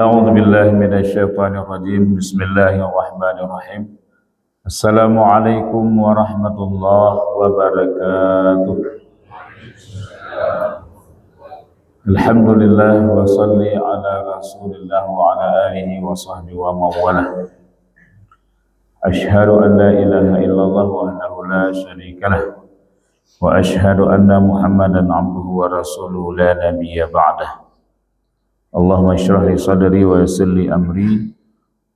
أعوذ بالله من الشيطان الرجيم بسم الله الرحمن الرحيم السلام عليكم ورحمة الله وبركاته الحمد لله وصلي على رسول الله وعلى آله وصحبه ومن والاه أشهد أن لا إله إلا الله وحده لا شريك له وأشهد أن محمدا عبده ورسوله لا نبي بعده Allahumma syrah li sadri wa yassir li amri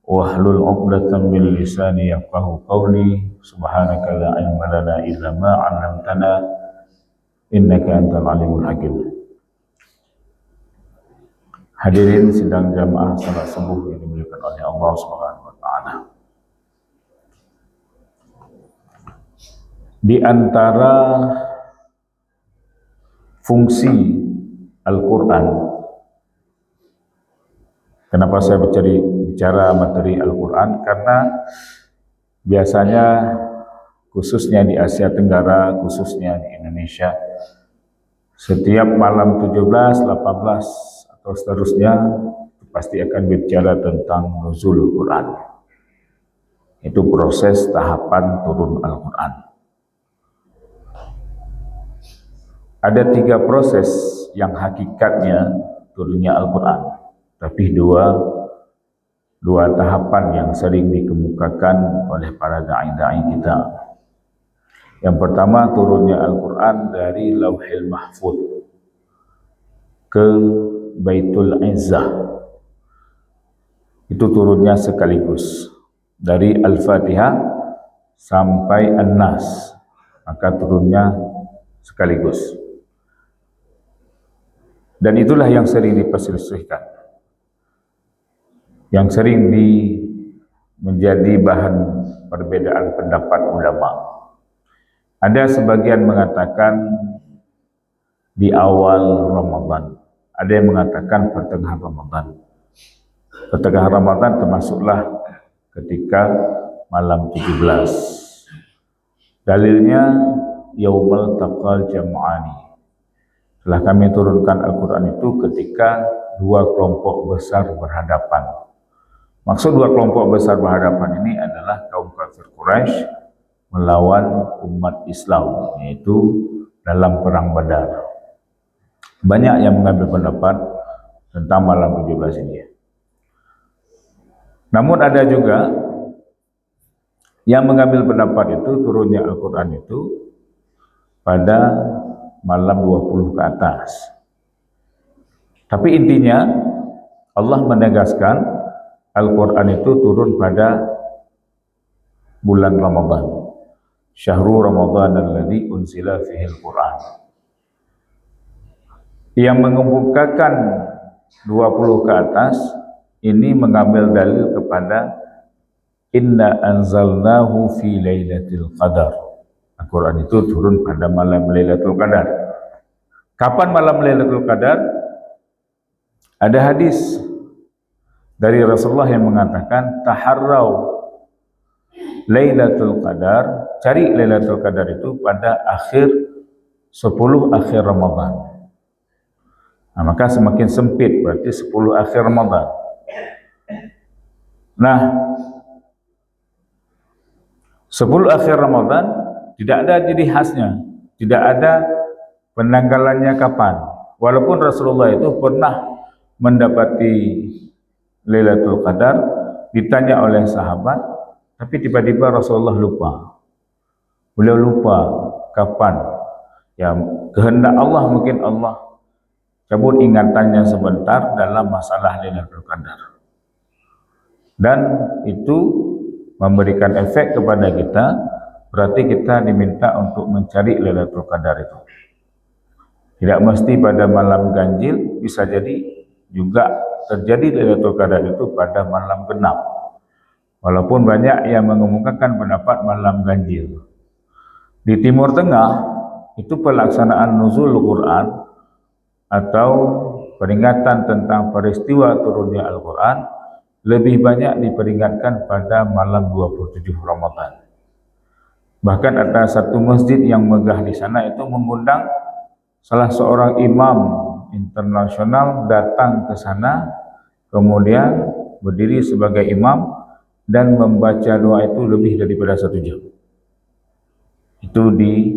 wahlul 'uqdatam min lisani yafqahu qawli subhanaka la ilma lana illa ma 'allamtana innaka antal alimul hakim. Hadirin sidang jamaah salat subuh yang dimuliakan oleh Allah Subhanahu wa taala. Di antara fungsi Al-Qur'an, kenapa saya bicara materi Al-Quran? Karena biasanya khususnya di Asia Tenggara, khususnya di Indonesia, setiap malam 17, 18 atau seterusnya pasti akan bicara tentang nuzul Quran. Itu proses tahapan turun Al-Quran. Ada 3 proses yang hakikatnya turunnya Al-Quran. Tapi dua tahapan yang sering dikemukakan oleh para da'i-da'i kita. Yang pertama, turunnya Al-Quran dari Lauhil Mahfuz ke Baitul Izzah. Itu turunnya sekaligus. Dari Al-Fatihah sampai An-Nas, maka turunnya sekaligus. Dan itulah yang sering diperselisihkan, yang sering menjadi bahan perbedaan pendapat ulama. Ada sebagian mengatakan di awal Ramadan, ada yang mengatakan pertengahan Ramadan. Pertengahan Ramadan termasuklah ketika malam 17. Dalilnya Yaumul Taqal Jam'ani. Setelah kami turunkan Al-Quran itu ketika 2 kelompok besar berhadapan. Maksud 2 kelompok besar berhadapan ini adalah kaum kafir Quraisy melawan umat Islam, yaitu dalam perang Badar. Banyak yang mengambil pendapat tentang malam 17 ini. Namun ada juga yang mengambil pendapat itu turunnya Al-Quran itu pada malam 20 ke atas. Tapi intinya Allah menegaskan Al-Quran itu turun pada bulan Ramadan. Syahrul Ramadan alladzi unzila fihi Al-Quran. Yang mengemukakan 20 ke atas ini mengambil dalil kepada inna anzalnahu fi lailatul qadar. Al-Quran itu turun pada malam Lailatul Qadar. Kapan malam Lailatul Qadar? Ada hadis dari Rasulullah yang mengatakan taharrau Lailatul Qadar, cari Lailatul Qadar itu pada akhir 10 akhir Ramadan. Nah, maka semakin sempit berarti 10 akhir Ramadan. Nah, 10 akhir Ramadan tidak ada ciri khasnya, tidak ada penanggalannya kapan. Walaupun Rasulullah itu pernah mendapati Lailatul Qadar, ditanya oleh sahabat, tapi tiba-tiba Rasulullah lupa. Beliau lupa kapan. Ya, kehendak Allah, mungkin Allah cabut ingatannya sebentar dalam masalah Lailatul Qadar. Dan itu memberikan efek kepada kita, berarti kita diminta untuk mencari Lailatul Qadar itu. Tidak mesti pada malam ganjil, bisa jadi juga terjadi Lailatul Qadar itu pada malam genap. Walaupun banyak yang mengemukakan pendapat malam ganjil. Di Timur Tengah itu pelaksanaan nuzul Quran atau peringatan tentang peristiwa turunnya Al-Quran lebih banyak diperingatkan pada malam 27 Ramadan. Bahkan ada satu masjid yang megah di sana itu mengundang salah seorang imam internasional datang ke sana, ke kemudian berdiri sebagai imam dan membaca doa itu lebih daripada 1 jam. Itu di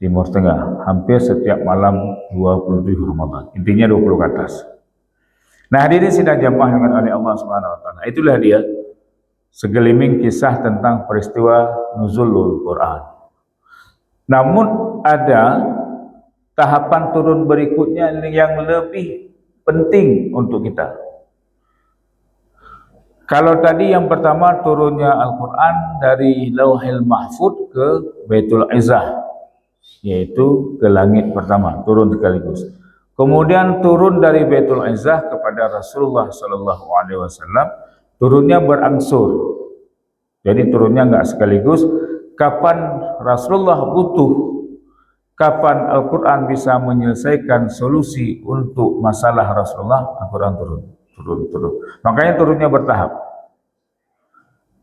Timur Tengah, hampir setiap malam 27 Ramadan. Intinya 20 ke atas. Nah, hadirin sidang jamaah yang oleh Allah Subhanahu wa taala. Itulah dia segelintir kisah tentang peristiwa nuzulul Quran. Namun ada tahapan turun berikutnya yang lebih penting untuk kita. Kalau tadi yang pertama turunnya Al-Quran dari Lauhil Mahfud ke Baitul Izzah, yaitu ke langit pertama, turun sekaligus. Kemudian turun dari Baitul Izzah kepada Rasulullah Sallallahu Alaihi Wasallam, turunnya berangsur. Jadi turunnya enggak sekaligus. Kapan Rasulullah butuh, kapan Al-Quran bisa menyelesaikan solusi untuk masalah Rasulullah, Al-Quran turun. Makanya turunnya bertahap.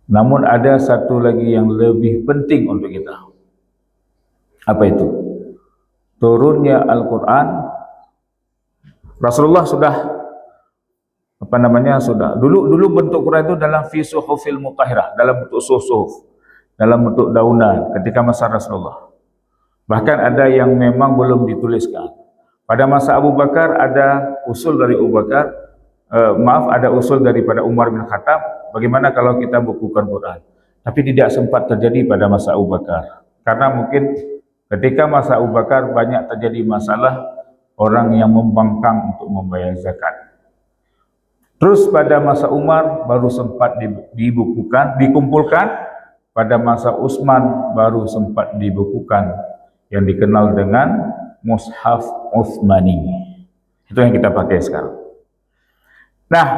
Namun ada satu lagi yang lebih penting untuk kita. Apa itu? Turunnya Al-Quran. Rasulullah sudah dulu bentuk Quran itu dalam fi suhufil mutahharah, dalam bentuk suhuf, dalam bentuk daunan ketika masa Rasulullah. Bahkan ada yang memang belum dituliskan. Pada masa Abu Bakar ada usul dari Abu Bakar, ada usul daripada Umar bin Khattab, bagaimana kalau kita bukukan Quran. Tapi tidak sempat terjadi pada masa Abu Bakar. Karena mungkin ketika masa Abu Bakar banyak terjadi masalah orang yang membangkang untuk membayar zakat. Terus pada masa Umar baru sempat dikumpulkan, pada masa Utsman baru sempat dibukukan yang dikenal dengan Mushaf Utsmani. Itu yang kita pakai sekarang. Nah,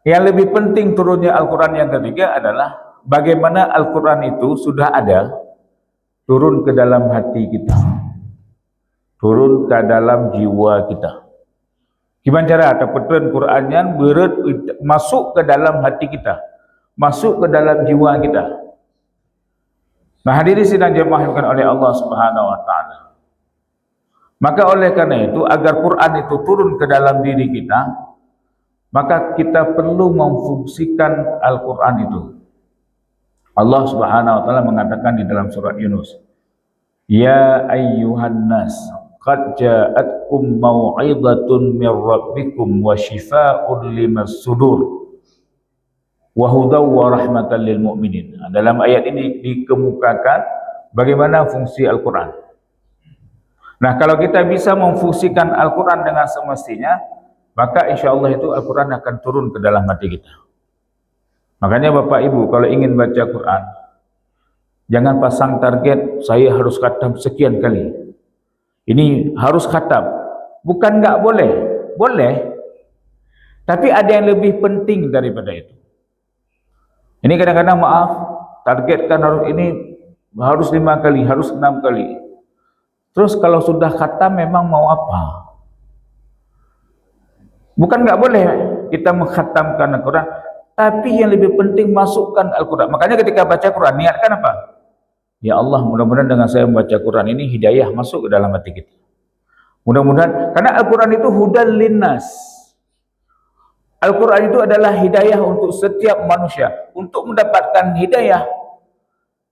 yang lebih penting turunnya Al-Quran yang ketiga adalah bagaimana Al-Quran itu sudah ada, turun ke dalam hati kita, turun ke dalam jiwa kita. Gimana cara? Terpetun Qurannya masuk ke dalam hati kita, masuk ke dalam jiwa kita. Nah, hadirin sidang jemaah yang oleh Allah Subhanahu wa taala. Maka oleh karena itu, agar Quran itu turun ke dalam diri kita, maka kita perlu memfungsikan Al-Quran itu. Allah Subhanahu wa taala mengatakan di dalam surat Yunus, Ya ayyuhan nas, qad ja'atkum mau'izatun mir rabbikum wa shifaa'un limas sudur wa hudaw wa rahmatan lil mu'minin. Dalam ayat ini dikemukakan bagaimana fungsi Al-Quran. Nah, kalau kita bisa memfungsikan Al-Quran dengan semestinya, maka insya Allah itu Al-Quran akan turun ke dalam hati kita. Makanya Bapak Ibu, kalau ingin baca Quran, jangan pasang target, saya harus khatam sekian kali. Ini harus khatam. Bukan enggak boleh, boleh. Tapi ada yang lebih penting daripada itu. Ini kadang-kadang maaf, targetkan harus 5 kali, harus 6 kali. Terus kalau sudah khatam memang mau apa? Bukan enggak boleh kita mengkhatamkan Al-Quran, tapi yang lebih penting masukkan Al-Quran. Makanya ketika baca Quran, niatkan apa? Ya Allah, mudah-mudahan dengan saya membaca Quran ini hidayah masuk ke dalam hati kita. Mudah-mudahan, karena Al-Quran itu hudan linnas. Al-Quran itu adalah hidayah untuk setiap manusia. Untuk mendapatkan hidayah,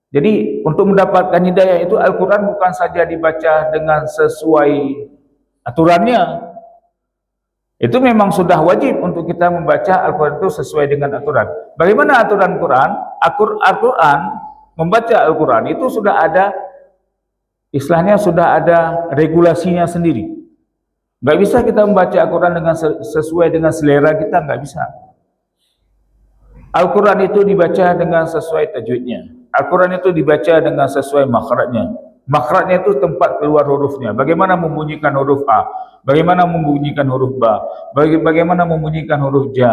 jadi untuk mendapatkan hidayah itu Al-Quran bukan saja dibaca dengan sesuai aturannya. Itu memang sudah wajib untuk kita membaca Al-Quran itu sesuai dengan aturan. Bagaimana aturan Quran? Al-Quran, membaca Al-Quran itu sudah ada, istilahnya sudah ada regulasinya sendiri. Nggak bisa kita membaca Al-Quran dengan sesuai dengan selera kita, nggak bisa. Al-Quran itu dibaca dengan sesuai tajwidnya. Al-Quran itu dibaca dengan sesuai makhrajnya. Makhrajnya itu tempat keluar hurufnya. Bagaimana membunyikan huruf A, bagaimana membunyikan huruf B, bagaimana membunyikan huruf J,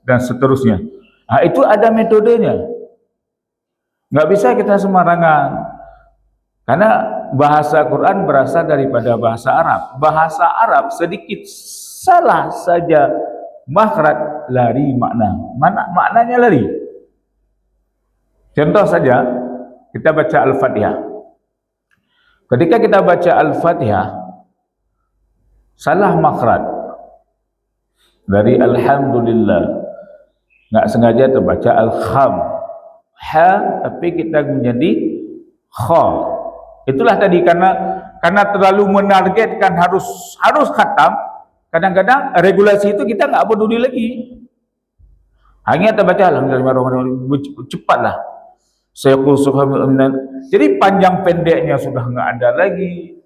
dan seterusnya. Nah, itu ada metodenya. Nggak bisa kita sembarangan. Karena bahasa Quran berasal daripada bahasa Arab. Bahasa Arab sedikit salah saja makhraj lari makna. Maknanya lari. Contoh saja, kita baca Al-Fatihah. Ketika kita baca Al-Fatihah, salah makhraj, Dari alhamdulillah, nggak sengaja terbaca alham, ha tapi kita menjadi kha. Itulah tadi, karena terlalu menargetkan harus khatam. Kadang-kadang regulasi itu kita nggak peduli lagi. Hanya terbaca alhamdulillah, cepatlah. Jadi panjang pendeknya sudah nggak ada lagi.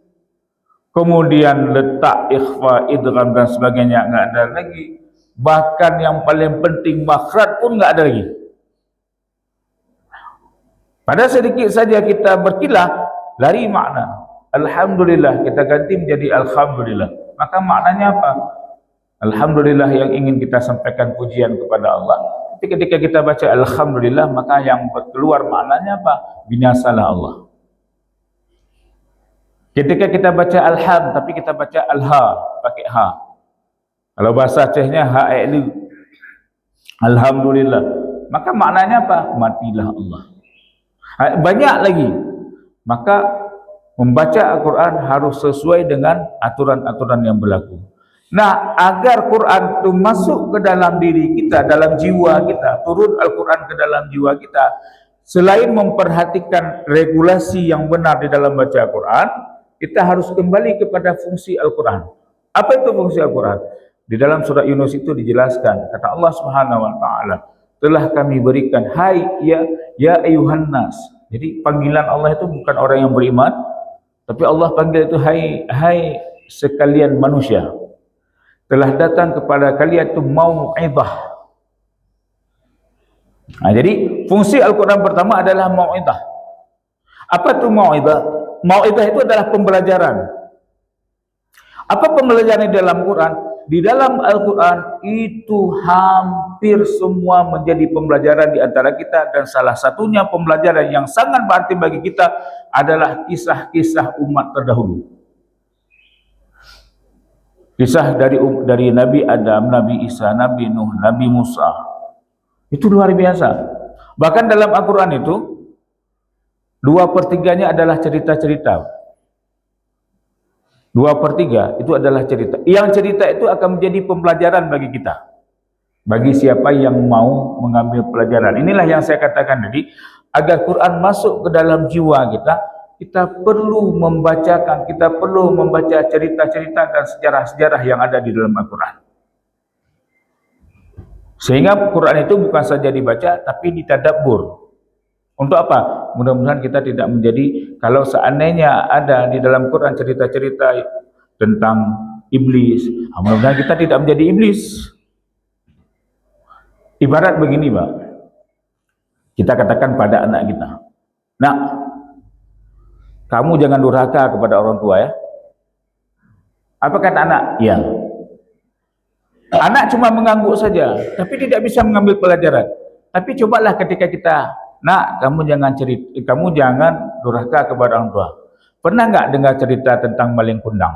Kemudian letak ikhfa, idgham dan sebagainya nggak ada lagi. Bahkan yang paling penting makhraj pun nggak ada lagi. Pada sedikit saja kita berkilah, lari makna. Alhamdulillah kita ganti menjadi alhamdulillah. Maka maknanya apa? Alhamdulillah yang ingin kita sampaikan pujian kepada Allah. Tapi ketika kita baca alhamdulillah, maka yang keluar maknanya apa? Binasalah Allah. Ketika kita baca alham, tapi kita baca alha, pakai ha. Kalau bahasa Acehnya ha'elu, alhamdulillah, maka maknanya apa? Matilah Allah. Banyak lagi. Maka membaca Al-Quran harus sesuai dengan aturan-aturan yang berlaku. Nah, agar Quran itu masuk ke dalam diri kita, dalam jiwa kita, turun Al-Quran ke dalam jiwa kita, selain memperhatikan regulasi yang benar di dalam baca Al-Quran, kita harus kembali kepada fungsi Al-Quran. Apa itu fungsi Al-Quran? Di dalam surah Yunus itu dijelaskan, kata Allah Subhanahu wa taala, telah kami berikan, hai ya ayuhan nas. Jadi panggilan Allah itu bukan orang yang beriman, tapi Allah panggil itu hai sekalian manusia. Telah datang kepada kalian itu mau'izah. Nah, jadi fungsi Al-Quran pertama adalah mau'izah. Apa itu mau'izah? Mau'izah itu adalah pembelajaran. Apa pembelajaran di dalam Quran? Di dalam Al-Quran itu hampir semua menjadi pembelajaran di antara kita, dan salah satunya pembelajaran yang sangat berarti bagi kita adalah kisah-kisah umat terdahulu. Kisah dari Nabi Adam, Nabi Isa, Nabi Nuh, Nabi Musa. Itu luar biasa. Bahkan dalam Al-Quran itu 2/3 adalah cerita-cerita. 2/3 itu adalah cerita. Yang cerita itu akan menjadi pembelajaran bagi kita, bagi siapa yang mau mengambil pelajaran. Inilah yang saya katakan tadi, agar Quran masuk ke dalam jiwa kita, kita perlu membacakan, kita perlu membaca cerita-cerita dan sejarah-sejarah yang ada di dalam Al-Quran. Sehingga Quran itu bukan saja dibaca, tapi ditadabbur. Untuk apa? Mudah-mudahan kita tidak menjadi, kalau seandainya ada di dalam Quran cerita-cerita tentang iblis, mudah-mudahan kita tidak menjadi iblis. Ibarat begini, Pak. Kita katakan pada anak kita, nak, kamu jangan durhaka kepada orang tua ya. Apa kata anak? Ya. Anak cuma mengangguk saja, tapi tidak bisa mengambil pelajaran. Tapi cobalah ketika kita, nak, kamu jangan durhaka kepada orang tua. Pernah nggak dengar cerita tentang maling kundang?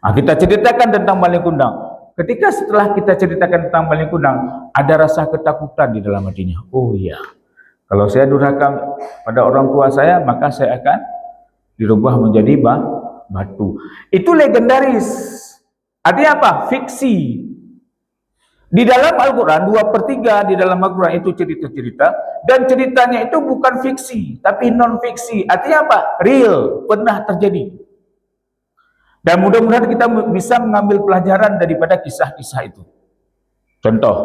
Nah, kita ceritakan tentang maling kundang. Ketika setelah kita ceritakan tentang maling kundang, ada rasa ketakutan di dalam hatinya. Oh iya, kalau saya durhaka pada orang tua saya, maka saya akan dirubah menjadi batu. Itu legendaris. Artinya apa? Fiksi. Di dalam Al-Quran 2/3 di dalam Al-Quran itu cerita-cerita, dan ceritanya itu bukan fiksi tapi non-fiksi. Artinya apa? Real, pernah terjadi. Dan mudah-mudahan kita bisa mengambil pelajaran daripada kisah-kisah itu. Contoh,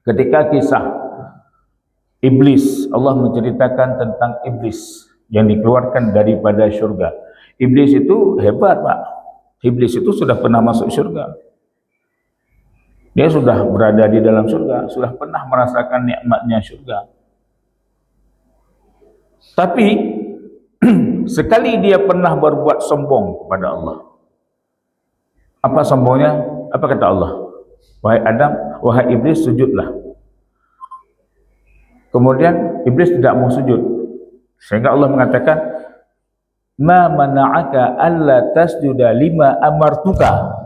ketika kisah iblis, Allah menceritakan tentang iblis yang dikeluarkan daripada syurga. Iblis itu hebat, Pak. Iblis itu sudah pernah masuk syurga. Dia sudah berada di dalam surga, sudah pernah merasakan nikmatnya surga. Tapi sekali dia pernah berbuat sombong kepada Allah. Apa sombongnya? Apa kata Allah? Wahai Adam, wahai iblis, sujudlah. Kemudian iblis tidak mau sujud. Sehingga Allah mengatakan, ma mana'aka alla tasjuda lima amartuka.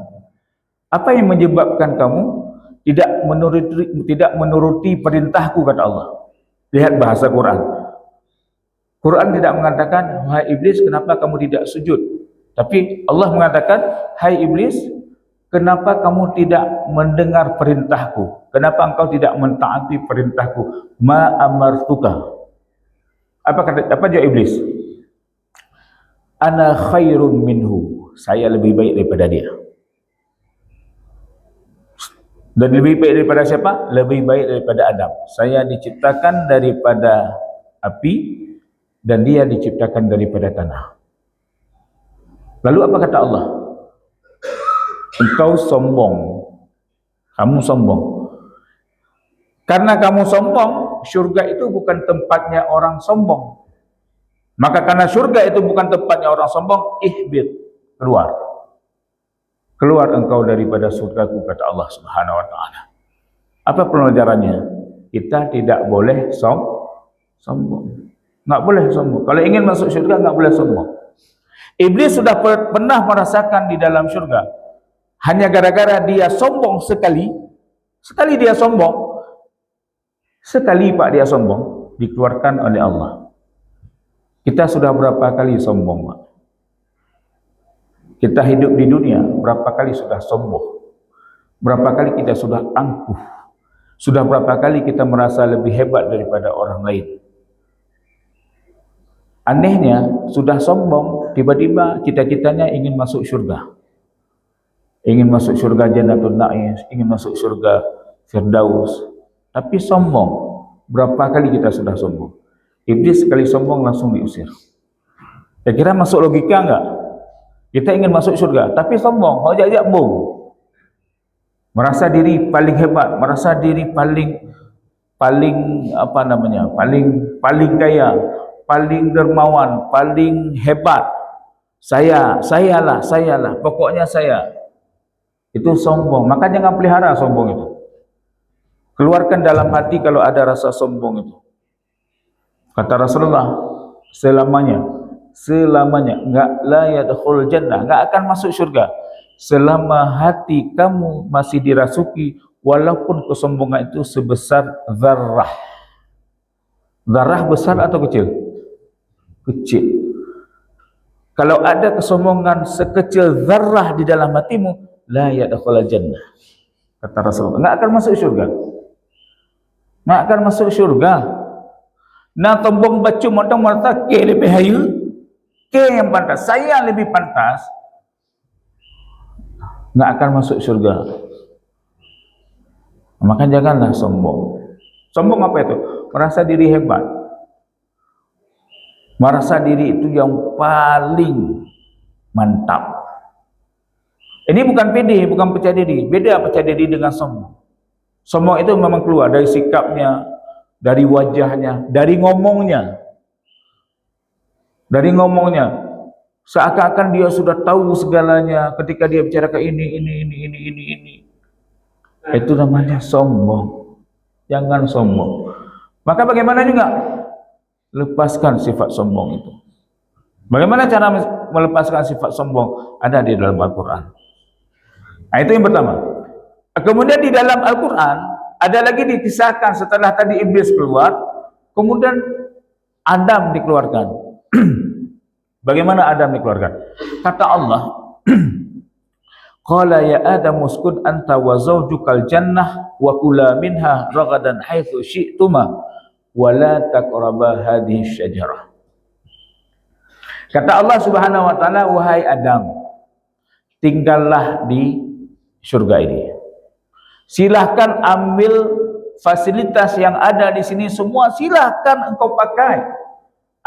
Apa yang menyebabkan kamu tidak menuruti perintahku, kata Allah. Lihat bahasa Quran. Quran tidak mengatakan, wahai iblis, kenapa kamu tidak sujud? Tapi Allah mengatakan, hai iblis, kenapa kamu tidak mendengar perintahku? Kenapa engkau tidak mentaati perintahku? Ma amartuka. Apa jawab iblis? Ana khairun minhu. Saya lebih baik daripada dia. Dan lebih baik daripada siapa? Lebih baik daripada Adam. Saya diciptakan daripada api dan dia diciptakan daripada tanah. Lalu apa kata Allah? Engkau sombong. Kamu sombong. Karena kamu sombong, syurga itu bukan tempatnya orang sombong. Maka karena syurga itu bukan tempatnya orang sombong, ihbit, keluar. Keluar engkau daripada surgaku, kata Allah Subhanahu wa taala. Apa pelajarannya? Kita tidak boleh sombong. Enggak boleh sombong. Kalau ingin masuk syurga enggak boleh sombong. Iblis sudah pernah merasakan di dalam syurga. Hanya gara-gara dia sombong sekali dia sombong. Sekali Pak dia sombong, dikeluarkan oleh Allah. Kita sudah berapa kali sombong, Pak? Kita hidup di dunia, berapa kali sudah sombong? Berapa kali kita sudah angkuh? Sudah berapa kali kita merasa lebih hebat daripada orang lain? Anehnya, sudah sombong, tiba-tiba cita-citanya ingin masuk syurga. Ingin masuk syurga Jannatul Na'im, ingin masuk syurga Firdaus. Tapi sombong. Berapa kali kita sudah sombong? Iblis sekali sombong langsung diusir. Kira-kira masuk logika enggak? Kita ingin masuk syurga, tapi sombong, hojak-hojak bom. Merasa diri paling hebat, merasa diri paling paling kaya, paling dermawan, paling hebat. Sayalah, pokoknya saya. Itu sombong. Maka jangan pelihara sombong itu. Keluarkan dalam hati kalau ada rasa sombong itu. Kata Rasulullah, selamanya enggak la yadkhul jannah, enggak akan masuk syurga selama hati kamu masih dirasuki walaupun kesombongan itu sebesar zarrah. Zarrah besar atau kecil? Kecil. Kalau ada kesombongan sekecil zarrah di dalam hatimu, la yadkhul jannah. Kata Rasulullah, enggak akan masuk syurga. Enggak akan masuk syurga. Nah, tombong bacu montong merata ke lebih hayu, ke yang pantas, saya lebih pantas, enggak akan masuk syurga. Maka janganlah sombong. Sombong apa itu? Merasa diri hebat, merasa diri itu yang paling mantap. Ini bukan pede, bukan percaya diri. Beda percaya diri dengan sombong. Sombong itu memang keluar dari sikapnya, dari wajahnya, dari ngomongnya. Dari ngomongnya. Seakan-akan dia sudah tahu segalanya ketika dia bicara ke ini. Itu namanya sombong. Jangan sombong. Maka bagaimana juga? Lepaskan sifat sombong itu. Bagaimana cara melepaskan sifat sombong? Ada di dalam Al-Quran. Nah, itu yang pertama. Kemudian di dalam Al-Quran ada lagi dikisahkan setelah tadi iblis keluar, kemudian Adam dikeluarkan. Bagaimana Adam dikeluarkan? Kata Allah, qala ya Adam uskun anta wa zawjukal jannah wa kula minha ragadan haitsu syi'tuma wa la taqraba hadhihi syajarah. Kata Allah Subhanahu wa taala, wahai Adam, tinggallah di surga ini. Silahkan ambil fasilitas yang ada di sini semua, silahkan engkau pakai.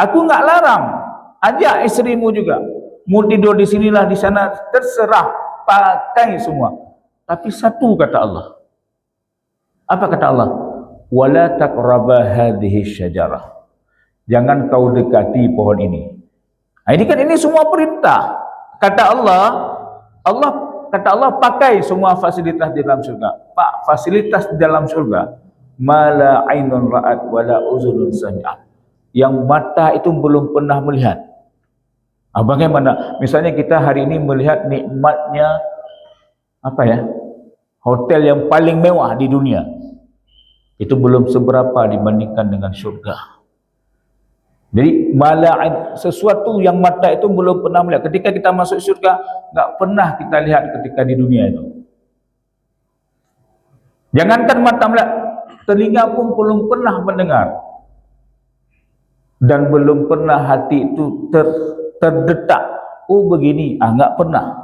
Aku enggak larang. Ajak istrimu juga. Mau tidur di sinilah, di sana, terserah, pakai semua. Tapi satu kata Allah. Apa kata Allah? Wala taqraba hadhihi syajarah. Jangan kau dekati pohon ini. Nah, ini kan ini semua perintah. Kata Allah pakai semua fasilitas di dalam surga. Pak, fasilitas di dalam surga, mala ainun ra'at wala uzunun sami'at. Yang mata itu belum pernah melihat. Bagaimana? Misalnya kita hari ini melihat nikmatnya hotel yang paling mewah di dunia. Itu belum seberapa dibandingkan dengan surga. Jadi mala'in, sesuatu yang mata itu belum pernah melihat. Ketika kita masuk surga, enggak pernah kita lihat ketika di dunia itu. Jangankan mata melihat, telinga pun belum pernah mendengar, dan belum pernah hati itu terdetak, oh begini, enggak pernah.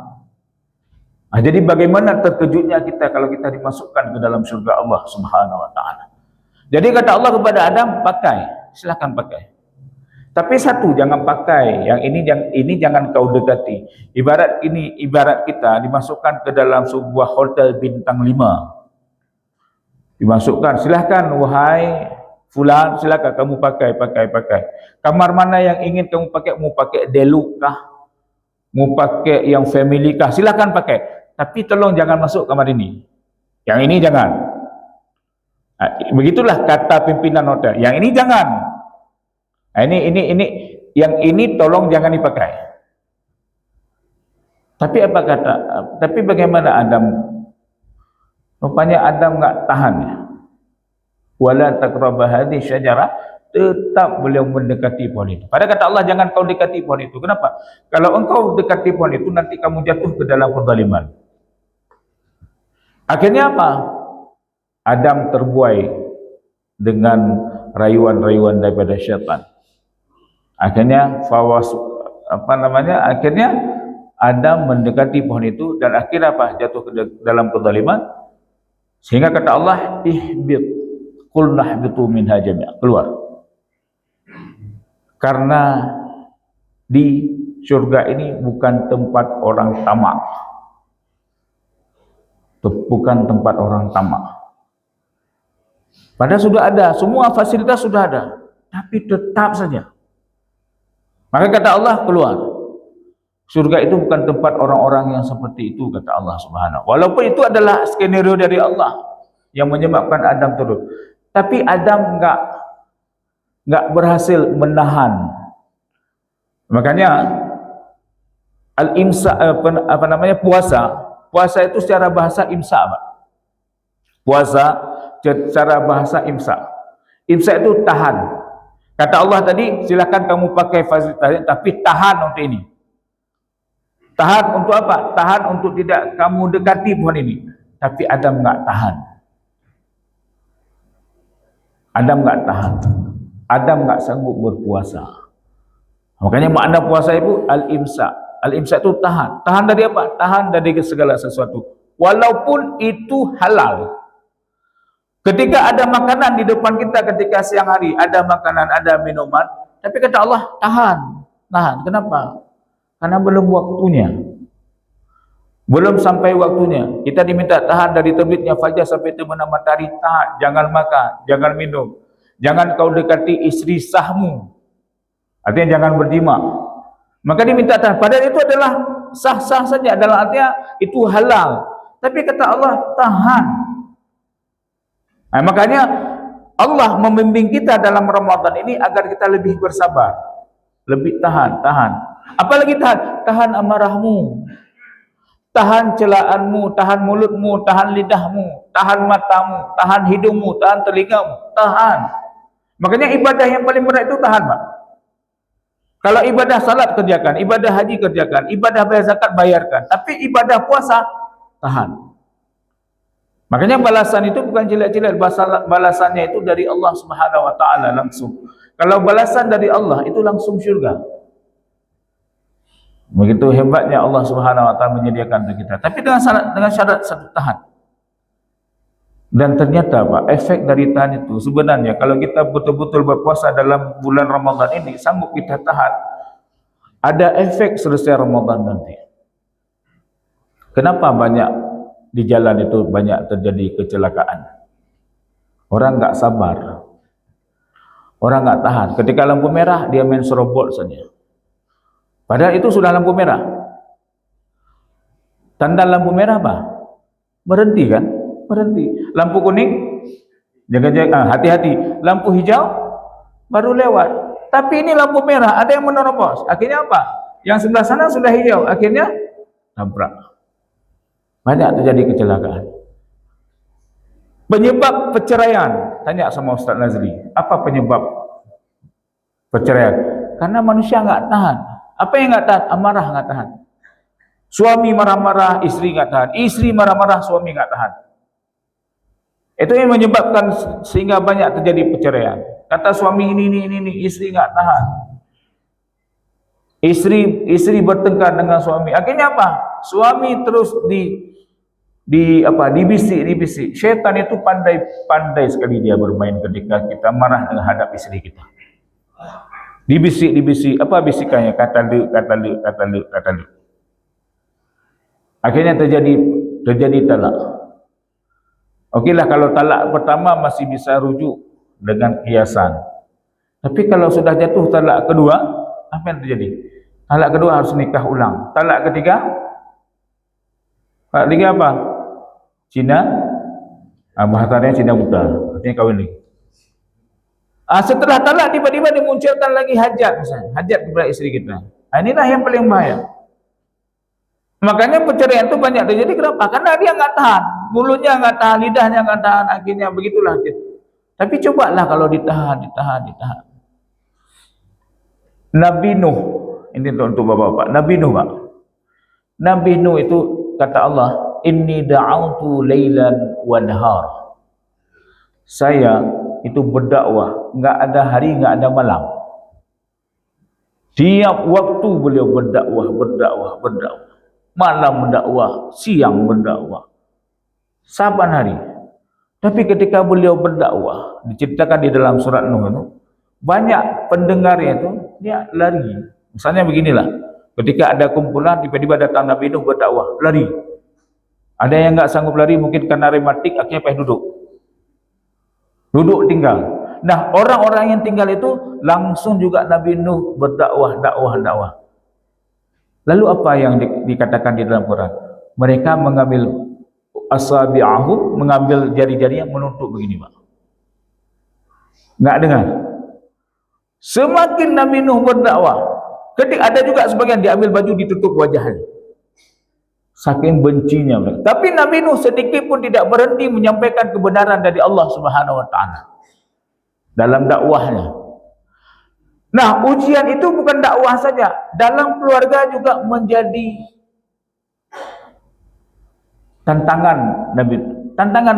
Jadi bagaimana terkejutnya kita kalau kita dimasukkan ke dalam surga Allah Subhanahu wa taala. Jadi kata Allah kepada Adam, pakai, silakan pakai. Tapi satu, jangan pakai, yang ini jangan kau dekati. Ibarat kita dimasukkan ke dalam sebuah hotel bintang 5. Dimasukkan, silahkan wahai fulan, silahkan kamu pakai. Kamar mana yang ingin kamu pakai? Mau pakai deluxe kah? Mau pakai yang family kah? Silahkan pakai. Tapi tolong jangan masuk kamar ini. Yang ini jangan. Begitulah kata pimpinan hotel. Yang ini jangan. Ini yang ini tolong jangan dipakai. Tapi apa kata? Tapi bagaimana Adam? Rupanya Adam enggak tahan. Wala taqraba hadhihi syajarah, tetap beliau mendekati pohon itu. Padahal kata Allah, jangan kau dekati pohon itu. Kenapa? Kalau engkau dekati pohon itu, nanti kamu jatuh ke dalam kezaliman. Akhirnya apa? Adam terbuai dengan rayuan-rayuan daripada syaitan. Akhirnya akhirnya Adam mendekati pohon itu, dan akhirnya apa? Jatuh ke dalam kezaliman. Sehingga kata Allah, ihbit qul nahbitu minha jami'a, keluar. Karena di surga ini bukan tempat orang tamak. Bukan tempat orang tamak. Padahal sudah ada, semua fasilitas sudah ada, tapi tetap saja. Maka kata Allah, keluar. Surga itu bukan tempat orang-orang yang seperti itu, kata Allah Subhanahu. Walaupun itu adalah skenario dari Allah yang menyebabkan Adam turun. Tapi Adam enggak berhasil menahan. Makanya al-imsa puasa itu secara bahasa imsa, Pak. Puasa secara bahasa imsa. Imsa itu tahan. Kata Allah tadi, silakan kamu pakai fasilitas, tapi tahan untuk ini. Tahan untuk apa? Tahan untuk tidak kamu dekati pohon ini. Tapi Adam enggak tahan. Adam enggak tahan. Adam enggak sanggup berpuasa. Makanya makna puasa itu al-imsa. Al-imsa itu tahan. Tahan dari apa? Tahan dari segala sesuatu. Walaupun itu halal. Ketika ada makanan di depan kita ketika siang hari, ada makanan, ada minuman, tapi kata Allah, tahan. Tahan. Kenapa? Karena belum waktunya. Belum sampai waktunya. Kita diminta tahan dari terbitnya fajar sampai terbenam matahari. Tahan. Jangan makan, jangan minum. Jangan kau dekati istri sahmu. Artinya jangan berjima. Maka diminta tahan. Padahal itu adalah sah-sah saja. Dalam artinya itu halal. Tapi kata Allah, tahan. Nah, makanya Allah membimbing kita dalam Ramadan ini agar kita lebih bersabar. Lebih tahan. Apalagi tahan? Tahan amarahmu. Tahan celaanmu, tahan mulutmu, tahan lidahmu, tahan matamu, tahan hidungmu, tahan telingamu, tahan. Makanya ibadah yang paling berat itu tahan, Pak. Kalau ibadah salat kerjakan, ibadah haji kerjakan, ibadah bayar zakat bayarkan, tapi ibadah puasa tahan. Makanya balasan itu bukan jelek-jelek, balasannya itu dari Allah Subhanahu wa taala langsung. Kalau balasan dari Allah itu langsung syurga. Begitu hebatnya Allah Subhanahu wa taala menyediakan untuk kita. Tapi dengan syarat satu, tahan. Dan ternyata Pak, efek dari tahan itu sebenarnya kalau kita betul-betul berpuasa dalam bulan Ramadan ini, sanggup kita tahan, ada efek selesai Ramadan nanti. Kenapa banyak di jalan itu banyak terjadi kecelakaan? Orang enggak sabar. Orang enggak tahan. Ketika lampu merah dia main serobot saja. Padahal itu sudah lampu merah. Tanda lampu merah apa? Berhenti kan? Berhenti. Lampu kuning, jaga-jaga, hati-hati. Lampu hijau, baru lewat. Tapi ini lampu merah, ada yang menerobos. Akhirnya apa? Yang sebelah sana sudah hijau. Akhirnya tabrak. Banyak terjadi kecelakaan. Penyebab perceraian. Tanya sama Ustaz Nazri. Apa penyebab perceraian? Karena manusia enggak tahan. Apa yang enggak tahan? Amarah enggak tahan. Suami marah-marah, istri enggak tahan. Istri marah-marah, suami enggak tahan. Itu yang menyebabkan sehingga banyak terjadi perceraian. Kata suami ini, isteri enggak tahan. Isteri bertengkar dengan suami. Akhirnya apa? Suami terus dibisik. Syaitan itu pandai sekali dia bermain ketika kita marah dengan hadap isteri kita. Dibisik. Apa bisikannya? Kata lu. Akhirnya terjadi talak. Okeylah, kalau talak pertama masih bisa rujuk dengan kiasan. Tapi kalau sudah jatuh talak kedua, apa yang terjadi? Talak kedua harus nikah ulang. Talak ketiga apa? Cina, bahasanya Cina buta. Artinya kahwin lagi. Setelah talak tiba-tiba dimunculkan lagi hajat misalnya. Hajat kepada isteri kita. Inilah yang paling bahaya. Makanya perceraian itu banyak terjadi. Kenapa? Karena dia enggak tahan. Mulutnya enggak tahan, lidahnya enggak tahan. Akhirnya begitulah. Tapi cobalah kalau ditahan. Nabi Nuh. Ini untuk bapak-bapak. Nabi Nuh, Pak. Nabi Nuh itu kata Allah, inni da'autu lailan wa nahar. Saya itu berdakwah, enggak ada hari, enggak ada malam. Tiap waktu beliau berdakwah. Malam berdakwah, siang berdakwah, saban hari. Tapi ketika beliau berdakwah, diceritakan di dalam surat Nuh itu, banyak pendengarnya itu dia lari. Misalnya beginilah, ketika ada kumpulan tiba-tiba datang Nabi Nuh berdakwah, lari. Ada yang enggak sanggup lari mungkin karena rematik, akhirnya payah duduk tinggal. Nah, orang-orang yang tinggal itu langsung juga Nabi Nuh berdakwah. Lalu apa yang dikatakan di dalam Quran? Mereka mengambil asabi'ahum, mengambil jari-jarinya menutup begini, Pak. Enggak dengar. Semakin Nabi Nuh berdakwah, ketika ada juga sebagian diambil baju ditutup wajahnya. Saking bencinya mereka. Tapi Nabi Nuh sedikit pun tidak berhenti menyampaikan kebenaran dari Allah Subhanahu wa taala dalam dakwahnya. Nah, ujian itu bukan dakwah saja, dalam keluarga juga menjadi tantangan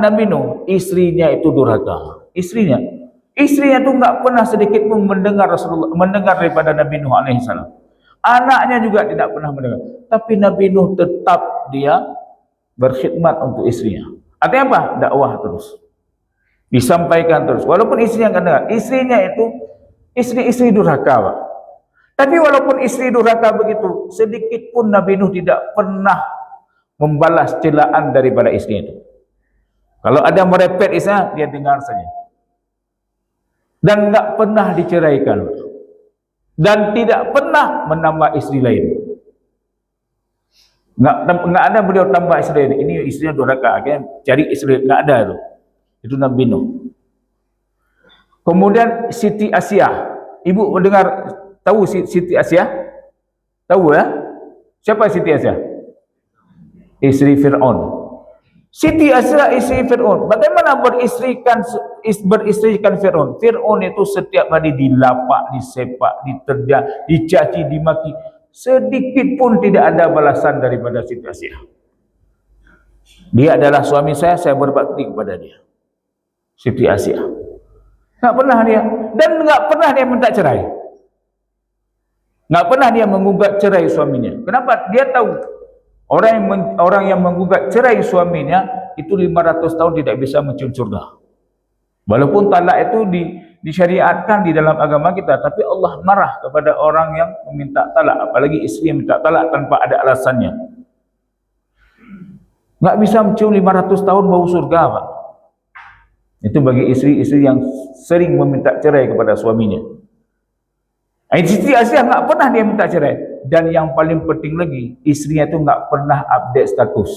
Nabi Nuh. Istrinya itu durhaka. Istrinya itu enggak pernah sedikit pun mendengar daripada Nabi Nuh alaihissalam. Anaknya juga tidak pernah mendengar. Tapi Nabi Nuh tetap dia berkhidmat untuk istrinya. Artinya apa? Dakwah terus. Disampaikan terus. Walaupun istrinya enggak dengar. Istrinya itu istri durhaka, Pak. Tapi walaupun istri durhaka begitu, sedikit pun Nabi Nuh tidak pernah membalas celaan daripada istri itu. Kalau ada merepet istrinya, dia dengar saja. Dan enggak pernah diceraikan. Dan tidak pernah menambah istri lain. Enggak ada beliau tambah istri lain. Ini istrinya durhaka, akhirnya cari istri, enggak ada itu. Itu Nabi Nuh. Kemudian Siti Asyah. Ibu mendengar tahu Siti Asyah? Tahu ya? Siapa Siti Asyah? Istri Fir'aun. Siti Asyah istri Fir'aun. Bagaimana beristrikan Fir'aun? Fir'aun itu setiap hari dilapak, disepak, diterjang, dicaci, dimaki. Sedikit pun tidak ada balasan daripada Siti Asyah. Dia adalah suami saya berbakti kepada dia. Siti Asyah. Tak pernah dia, dan enggak pernah dia minta cerai. Enggak pernah dia menggugat cerai suaminya. Kenapa? Dia tahu orang yang menggugat cerai suaminya itu 500 tahun tidak bisa mencium surga. Walaupun talak itu disyariatkan di dalam agama kita, tapi Allah marah kepada orang yang meminta talak, apalagi istri yang minta talak tanpa ada alasannya. Enggak bisa mencium 500 tahun bau surga, Pak. Itu bagi istri-istri yang sering meminta cerai kepada suaminya. Siti Asyah enggak pernah dia minta cerai. Dan yang paling penting lagi, istrinya itu enggak pernah update status.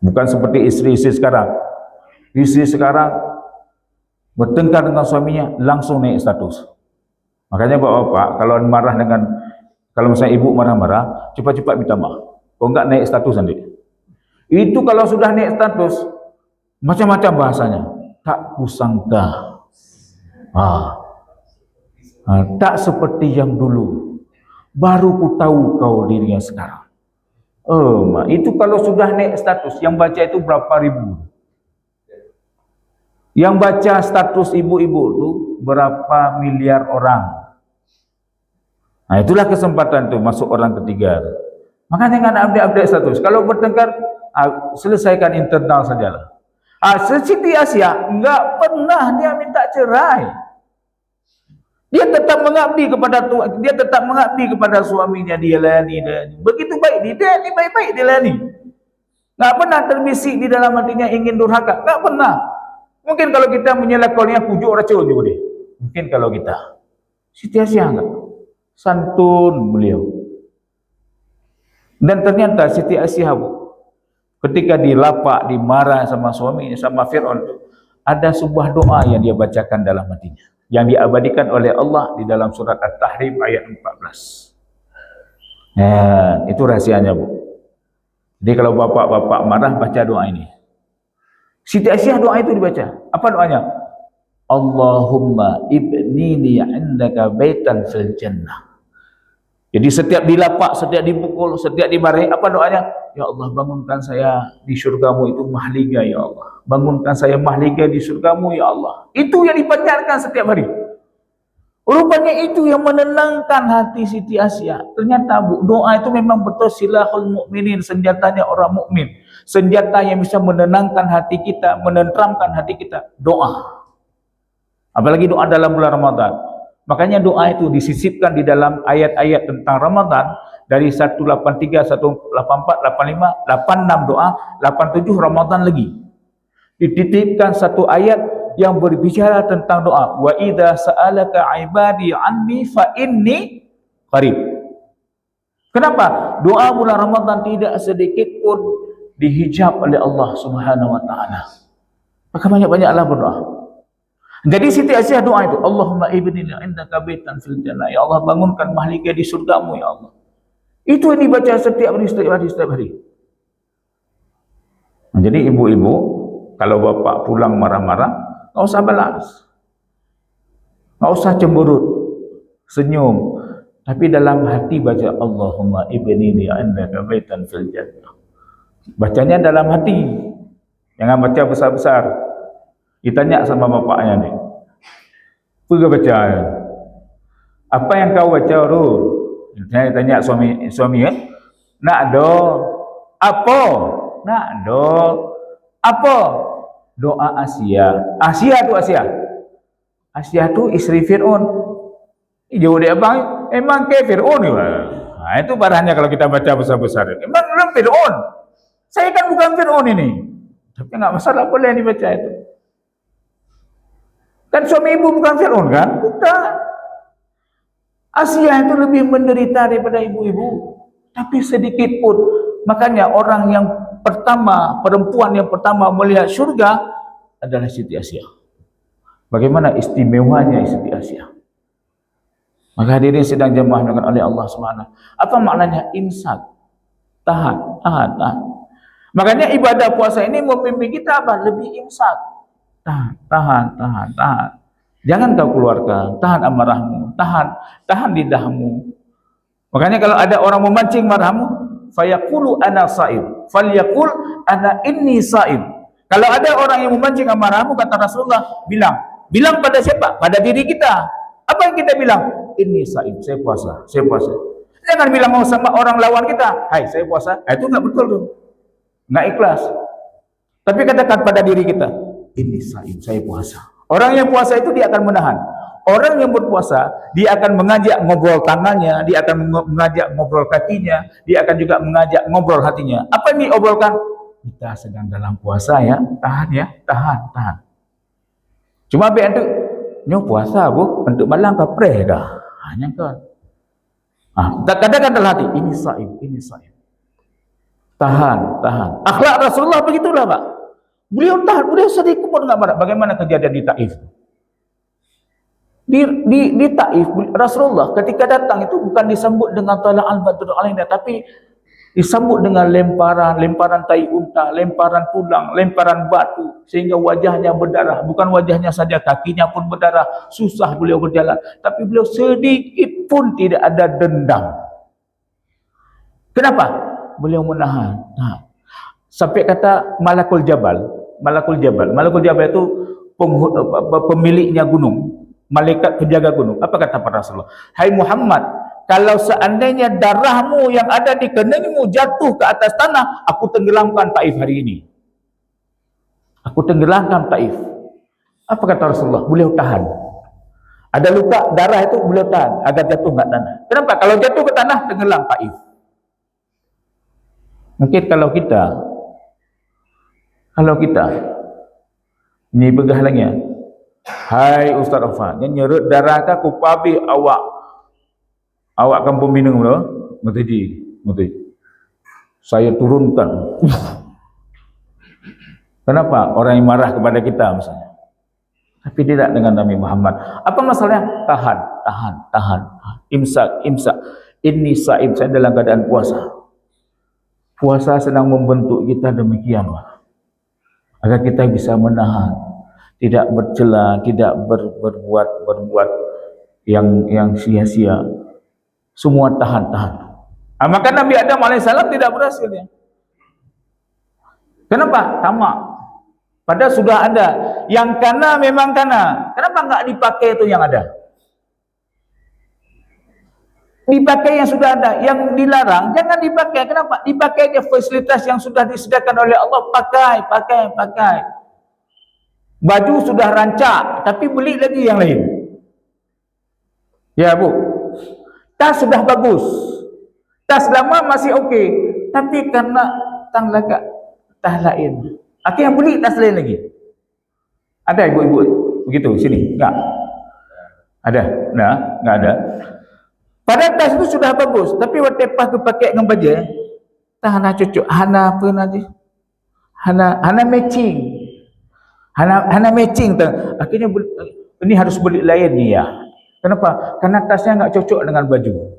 Bukan seperti istri-istri sekarang. Istri sekarang bertengkar dengan suaminya, langsung naik status. Makanya bapak-bapak, kalau misalnya ibu marah-marah, cepat-cepat minta maaf. Kalau enggak naik status nanti. Itu kalau sudah naik status, macam-macam bahasanya. Tak kusangka. Tak seperti yang dulu. Baru ku tahu kau dirinya sekarang. Oh, itu kalau sudah naik status, yang baca itu berapa ribu? Yang baca status ibu-ibu itu berapa miliar orang. Nah, itulah kesempatan tuh masuk orang ketiga. Makanya jangan update-update status. Kalau bertengkar, selesaikan internal sajalah. Siti Asia enggak pernah dia minta cerai. Dia tetap mengabdi kepada Tuhan, dia tetap mengabdi kepada suaminya, dia layani. Begitu baik dia ni baik-baik dia layani. Enggak pernah terbisik di dalam hatinya ingin durhaka, enggak pernah. Mungkin kalau kita menyelakolnya pujuk racun juga dia. Mungkin kalau kita. Siti Asia enggak. Santun beliau. Dan ternyata Siti Asia ketika dilapak, dimarah sama suaminya, sama Fir'aun, ada sebuah doa yang dia bacakan dalam hatinya, yang diabadikan oleh Allah di dalam surat At-Tahrim ayat 14. Itu rahsianya, Bu. Jadi kalau bapak-bapak marah, baca doa ini. Siti Asia doa itu dibaca. Apa doanya? Allahumma ibnini 'indaka baitan fil jannah. Jadi setiap dilapak, setiap dipukul, setiap dimarahi, apa doanya? Ya Allah, bangunkan saya di surgamu itu mahliga, ya Allah. Bangunkan saya mahliga di surgamu, ya Allah. Itu yang dipanjatkan setiap hari. Rupanya itu yang menenangkan hati Siti Asia. Ternyata, Bu, doa itu memang betul silahul mukminin, senjatanya orang mukmin. Senjata yang bisa menenangkan hati kita, menenteramkan hati kita. Doa. Apalagi doa dalam bulan Ramadan. Makanya doa itu disisipkan di dalam ayat-ayat tentang Ramadan dari 183, 184, 85, 86 doa, 87 Ramadan lagi. Dititipkan satu ayat yang berbicara tentang doa. Wa idza sa'alaka 'ibadi 'anni fa inni qarib. Kenapa? Doa bulan Ramadan tidak sedikit pun dihijab oleh Allah Subhanahu wa taala. Maka banyak-banyaklah berdoa. Jadi Siti Asia doa itu, Allahumma ibnini 'indaka baitan fil jannah. Ya Allah, bangunkan mahliga di surgamu, ya Allah. Itu yang dibaca setiap hari. Nah, jadi ibu-ibu, kalau bapak pulang marah-marah, enggak usah balas. Enggak usah cemberut, senyum. Tapi dalam hati baca Allahumma ibnini 'indaka baitan fil jannah. Bacanya dalam hati. Jangan baca besar-besar. Ditanya sama bapaknya ni, apa baca? Apa yang kau baca, Rul? Saya tanya suami kan? Nak do apa? Nak do apa? Doa Asia. Asia tu isteri Fir'aun. Jauh dia abang, emang ke Fir'aun ni. Itu barangnya kalau kita baca besar-besar. Emang belum Fir'aun. Saya kan bukan Fir'aun ini. Tapi enggak masalah, boleh dibaca itu. Kan suami ibu bukan Fir'aun kan? Bukan. Asia itu lebih menderita daripada ibu-ibu. Tapi sedikit pun. Makanya orang yang pertama, perempuan yang pertama melihat syurga adalah Siti Asia. Bagaimana istimewanya Siti Asia. Maka hadirin sedang jemaah dengan oleh Allah SWT. Apa maknanya imsak? Tahan. Makanya ibadah puasa ini memimpin kita apa? Lebih imsak. Tahan. Jangan kau keluarkan, tahan amarahmu, tahan lidahmu. Makanya kalau ada orang memancing marahmu, fayaqulu ana sha'im, falyaqul ana inni sha'im. Kalau ada orang yang memancing amarahmu, kata Rasulullah, bilang pada siapa? Pada diri kita. Apa yang kita bilang? Inni sha'im, saya puasa. Jangan bilang sama orang lawan kita, hai saya puasa. Itu enggak betul tuh. Enggak ikhlas. Tapi katakan pada diri kita, ini saya puasa. Orang yang puasa itu dia akan menahan. Orang yang berpuasa, dia akan mengajak ngobrol tangannya, dia akan mengajak ngobrol kakinya, dia akan juga mengajak ngobrol hatinya. Apa yang diobrolkan? Kita sedang dalam puasa ya, tahan. Cuma biar itu, nyo puasa bu, untuk malam kapreh dah. Hanya kan. Kadang-kadang dalam hati, ini saim. Tahan. Akhlak Rasulullah begitulah, Pak. Beliau tahan, beliau sedikit pun enggak marah. Bagaimana kejadian di Taif? Di Taif, Rasulullah ketika datang itu bukan disambut dengan tala'al badru alaina, tapi disambut dengan lemparan tai unta, lemparan tulang, lemparan batu, sehingga wajahnya berdarah. Bukan wajahnya saja, kakinya pun berdarah. Susah beliau berjalan, tapi beliau sedikit pun tidak ada dendam. Kenapa? beliau menahan. Sampai kata Malakul Jabal. Malakul Jabal itu pemiliknya gunung, malaikat penjaga gunung. Apa kata para Rasulullah? Hai Muhammad, kalau seandainya darahmu yang ada di keningmu jatuh ke atas tanah, aku tenggelamkan Taif hari ini. Aku tenggelamkan Taif. Apa kata Rasulullah? Beliau tahan. Ada luka darah itu beliau tahan agar jatuh ke tanah. Kenapa? Kalau jatuh ke tanah, tenggelam Taif. Mungkin kalau kita ni begah lagi, hai Ustaz Afan, yang nyerut darah ka ku pabi awak kampung minum lo, mesti saya turunkan. Kenapa? Orang yang marah kepada kita misalnya. Tapi tidak dengan Nabi Muhammad. Apa masalahnya? Tahan. Imsak. Ini saib, saya dalam keadaan puasa. Puasa sedang membentuk kita demikian, agar kita bisa menahan, tidak bercela, tidak berbuat yang sia-sia. Semua tahan. Maka Nabi Adam AS tidak berhasil ya. Kenapa? Tamak. Padahal sudah ada. Yang kana memang kana. Kenapa enggak dipakai itu yang ada? Dipakai yang sudah ada. Yang dilarang jangan dipakai. Kenapa? Dipakai aja fasilitas yang sudah disediakan oleh Allah. Pakai. Baju sudah rancak, tapi beli lagi yang lain. Ya Bu. Tas sudah bagus. Tas lama masih okey, tapi karena tas lain. Akhirnya beli tas lain lagi. Ada ibu-ibu begitu sini? Enggak. Ada? Nah, enggak ada. Pada tas itu sudah bagus, tapi waktu lepas tu pakai dengan baju, hana cocok, hana apa nanti? Hana matching. Hana matching tu. Akhirnya ini harus beli lain ni ya. Kenapa? Karena tasnya enggak cocok dengan baju.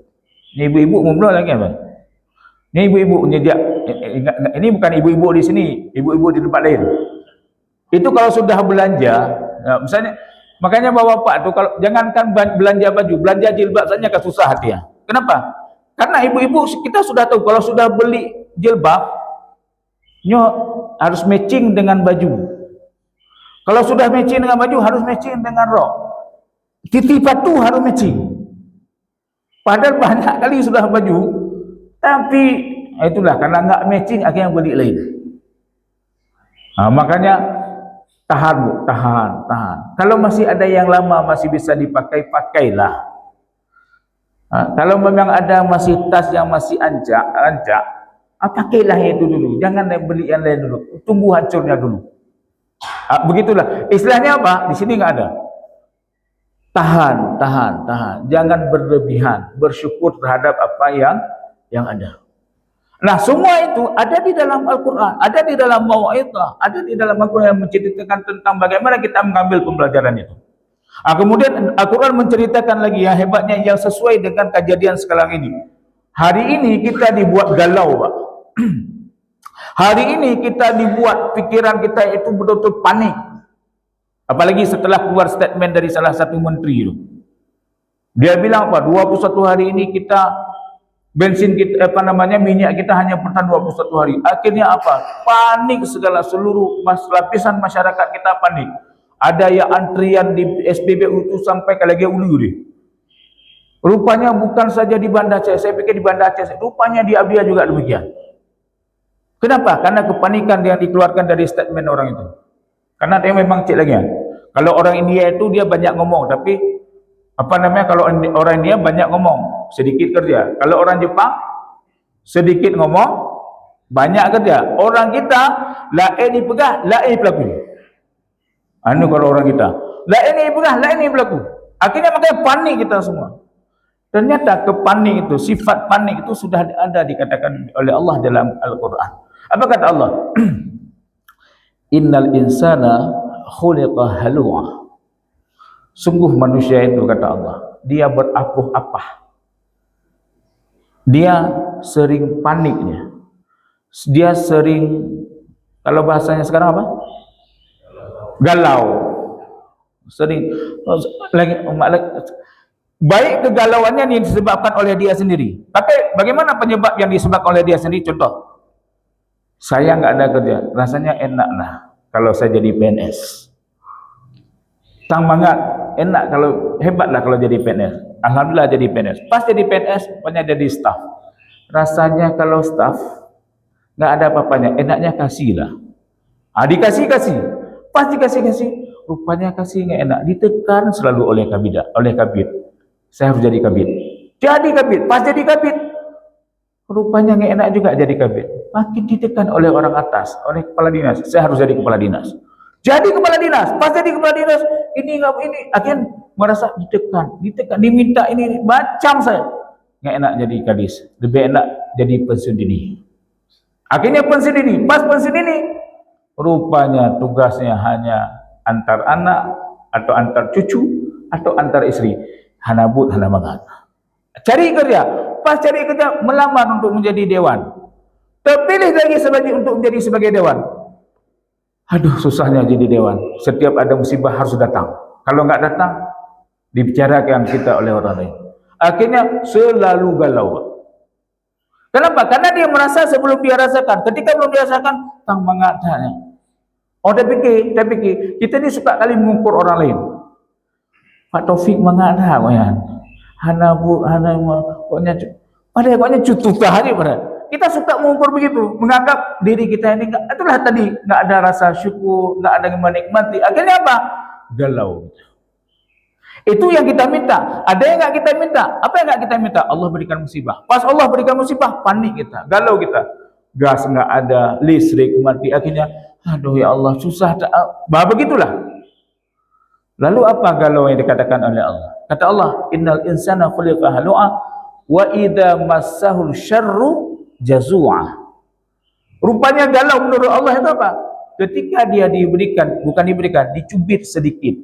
Ni ibu-ibu mula lagi apa? Ni ibu-ibu ni dia, ini bukan ibu-ibu di sini, ibu-ibu di tempat lain. Itu kalau sudah belanja, misalnya, makanya bapak-bapak tu kalau jangankan belanja baju, belanja jilbab saja kan susah hati ya. Kenapa? Karena ibu-ibu kita sudah tahu kalau sudah beli jilbab, harus matching dengan baju. Kalau sudah matching dengan baju, harus matching dengan rok. Titik patu harus matching. Padahal banyak kali sudah baju, tapi itulah karena enggak matching akhirnya beli lain. Makanya tahan. Kalau masih ada yang lama masih bisa dipakai, pakailah. Kalau memang ada masih tas yang masih rancak, pakailah itu dulu. Jangan beli yang lain dulu. Tunggu hancurnya dulu. Begitulah. Istilahnya apa? Di sini enggak ada. Tahan. Jangan berlebihan. Bersyukur terhadap apa yang ada. Nah, semua itu ada di dalam Al-Quran, ada di dalam Mau'izah, ada di dalam Al-Quran yang menceritakan tentang bagaimana kita mengambil pembelajaran itu. Kemudian Al-Quran menceritakan lagi yang hebatnya yang sesuai dengan kejadian sekarang ini. Hari ini kita dibuat galau, Pak. Hari ini kita dibuat pikiran kita itu betul-betul panik. Apalagi setelah keluar statement dari salah satu menteri itu. Dia bilang apa? 21 hari ini kita bensin kita, minyak kita hanya bertahan 21 hari. Akhirnya apa? Panik segala, seluruh lapisan masyarakat kita panik. Ada yang antrian di SPBU itu sampai ke Legeh Ulu deh. Rupanya bukan saja di Banda Aceh, saya pikir di Banda Aceh, rupanya di Abia juga demikian. Kenapa? Karena kepanikan yang dikeluarkan dari statement orang itu. Karena dia memang cek lagi ya. Kalau orang India itu dia banyak ngomong, tapi kalau orang India banyak ngomong, sedikit kerja. Kalau orang Jepang sedikit ngomong, banyak kerja. Orang kita lain dipegah, lain pelaku. Kalau orang kita lain dipegah, lain pelaku. Akhirnya makanya panik kita semua. Ternyata kepanik itu, sifat panik itu sudah ada dikatakan oleh Allah dalam Al-Quran. Apa kata Allah? Innal insana khuliqa halu'a. Sungguh manusia itu, kata Allah, dia berapuh-apah. Dia sering paniknya. Dia sering, kalau bahasanya sekarang apa? Galau. Sering lagi Baik kegalauannya yang disebabkan oleh dia sendiri. Bagaimana penyebab yang disebabkan oleh dia sendiri? Contoh, saya nggak ada kerja, rasanya enak lah kalau saya jadi PNS. Tang banget, enak kalau hebat lah kalau jadi PNS. Alhamdulillah jadi PNS. Pas jadi PNS, banyak jadi staff. Rasanya kalau staff nggak ada apa-apanya, enaknya kasih lah. Dikasih. Pas dikasih, rupanya kasih nggak enak, ditekan selalu oleh kabid. Saya harus jadi kabid. Pas jadi kabid, rupanya nggak enak juga jadi kabid. Makin ditekan oleh orang atas, oleh kepala dinas. Saya harus jadi kepala dinas. Jadi kepala dinas, pas jadi kepala dinas, ini akhirnya merasa ditekan, diminta ini macam saya. Nggak enak jadi kadis, lebih enak jadi pensiun dini. Akhirnya pensiun dini, pas pensiun dini, rupanya tugasnya hanya antar anak atau antar cucu atau antar istri. Hanabut hanamangan. Cari kerja, pas cari kerja melamar untuk menjadi dewan. Terpilih lagi untuk menjadi sebagai dewan. Aduh, susahnya jadi dewan. Setiap ada musibah harus datang. Kalau nggak datang, dibicarakan kita oleh orang lain. Akhirnya selalu galau. Kenapa? Karena dia merasa sebelum dia rasakan. Ketika belum dirasakan, tang mengatanya. Dia pikir, kita ni suka kali mengukur orang lain. Pak Taufik mengada koyan. Pokoknya cututah aja pada. Kita suka mengukur begitu, menganggap diri kita ini itulah tadi enggak ada rasa syukur, enggak ada menikmati. Akhirnya apa? Galau. Itu yang kita minta. Ada yang enggak kita minta? Apa yang enggak kita minta? Allah berikan musibah. Pas Allah berikan musibah, panik kita, galau kita. Gas enggak ada, listrik mati. Akhirnya, aduh ya Allah, susah. Begitulah. Lalu apa galau yang dikatakan oleh Allah? Kata Allah, innal insana khuliqa halu'a wa idza massahul syarru jazua. Rupanya galau menurut Allah itu apa? Ketika dia dicubit sedikit.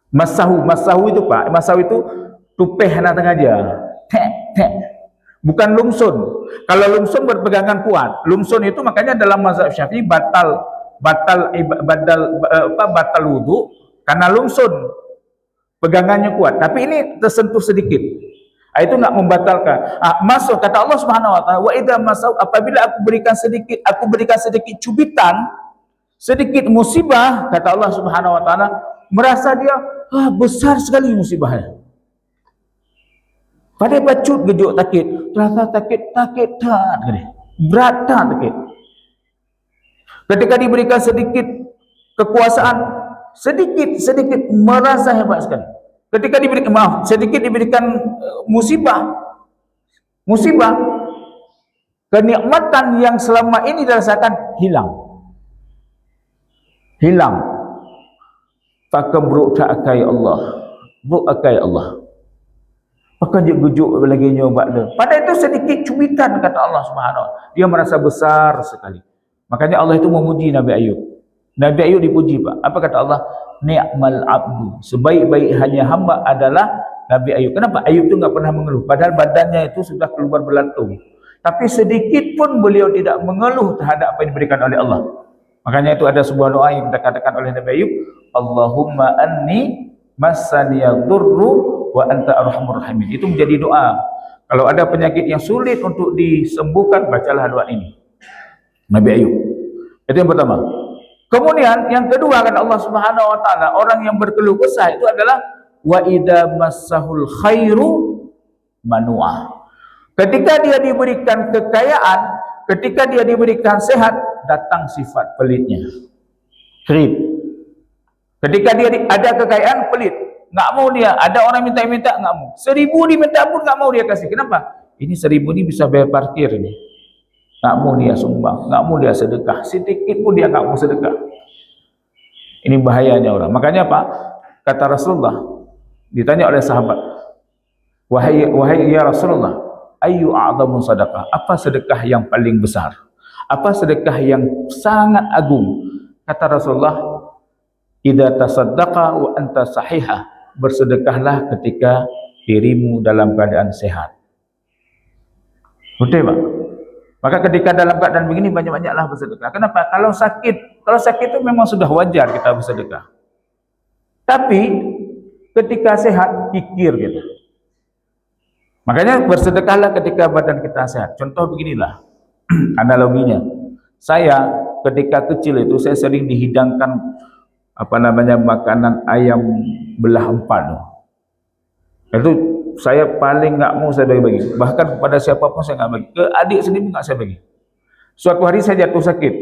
Masahu itu Pak, masahu itu tupeh na tengah aja. Bukan lumsun. Kalau lumsun berpegangan kuat. Lumsun itu makanya dalam mazhab Syafi'i batal wudu karena lumsun. Pegangannya kuat. Tapi ini tersentuh sedikit. Itu enggak membatalkan. Masuk kata Allah Subhanahu wa taala, wa idza masau, apabila aku berikan sedikit cubitan, sedikit musibah, kata Allah Subhanahu wa taala, merasa dia besar sekali musibahnya. Pada bacut gejuk takit, terasa takit berat takit. Ketika diberikan sedikit kekuasaan, sedikit merasa hebat sekali. Ketika diberikan musibah, kenikmatan yang selama ini dirasakan hilang. Pakai buruk tak akai Allah. Maka dia gujuk lagi nyoba dia. Pada itu sedikit cubitan kata Allah Subhanahu wa taala. Dia merasa besar sekali. Makanya Allah itu memuji Nabi Ayub. Nabi Ayub dipuji Pak. Apa kata Allah? Ni'mal abdu. Sebaik-baik hanya hamba adalah Nabi Ayub. Kenapa? Ayub itu enggak pernah mengeluh. Padahal badannya itu sudah keluar belatung. Tapi sedikit pun beliau tidak mengeluh terhadap apa yang diberikan oleh Allah. Makanya itu ada sebuah doa yang dikatakan oleh Nabi Ayub. Allahumma anni massaniyadurru wa anta arhamur rahimin. Itu menjadi doa. Kalau ada penyakit yang sulit untuk disembuhkan, bacalah doa ini. Nabi Ayub. Itu yang pertama. Kemudian yang kedua kata Allah Subhanahu wa taala, orang yang berkeluh kesah itu adalah wa idza massahul khairu manu'ah. Ketika dia diberikan kekayaan, ketika dia diberikan sehat, datang sifat pelitnya. Ketika dia ada kekayaan, pelit. Nggak mau dia. Ada orang minta-minta, nggak mau. 1000 diminta pun nggak mau dia kasih. Kenapa? Ini 1000 ini bisa bayar parkir ini. Nggak mau dia sumbang, nggak mau dia sedekah. Sedikit pun dia nggak mau sedekah. Ini bahayanya orang. Makanya Pak, kata Rasulullah, ditanya oleh sahabat, wahai ya Rasulullah, ayyu a'zamu sadaqah? Apa sedekah yang paling besar? Apa sedekah yang sangat agung? Kata Rasulullah, idza tasaddaqa wa anta sahihah. Bersedekahlah ketika dirimu dalam keadaan sehat. Betul Pak? Maka ketika dalam keadaan begini banyak-banyaklah bersedekah. Kenapa? Kalau sakit itu memang sudah wajar kita bersedekah. Tapi ketika sehat, kikir kita. Makanya bersedekahlah ketika badan kita sehat. Contoh beginilah analoginya. Saya ketika kecil itu saya sering dihidangkan makanan ayam belah empat. Itu saya paling nggak mau saya bagi. Bahkan kepada siapapun saya nggak bagi. Ke adik sendiri nggak saya bagi. Suatu hari saya jatuh sakit.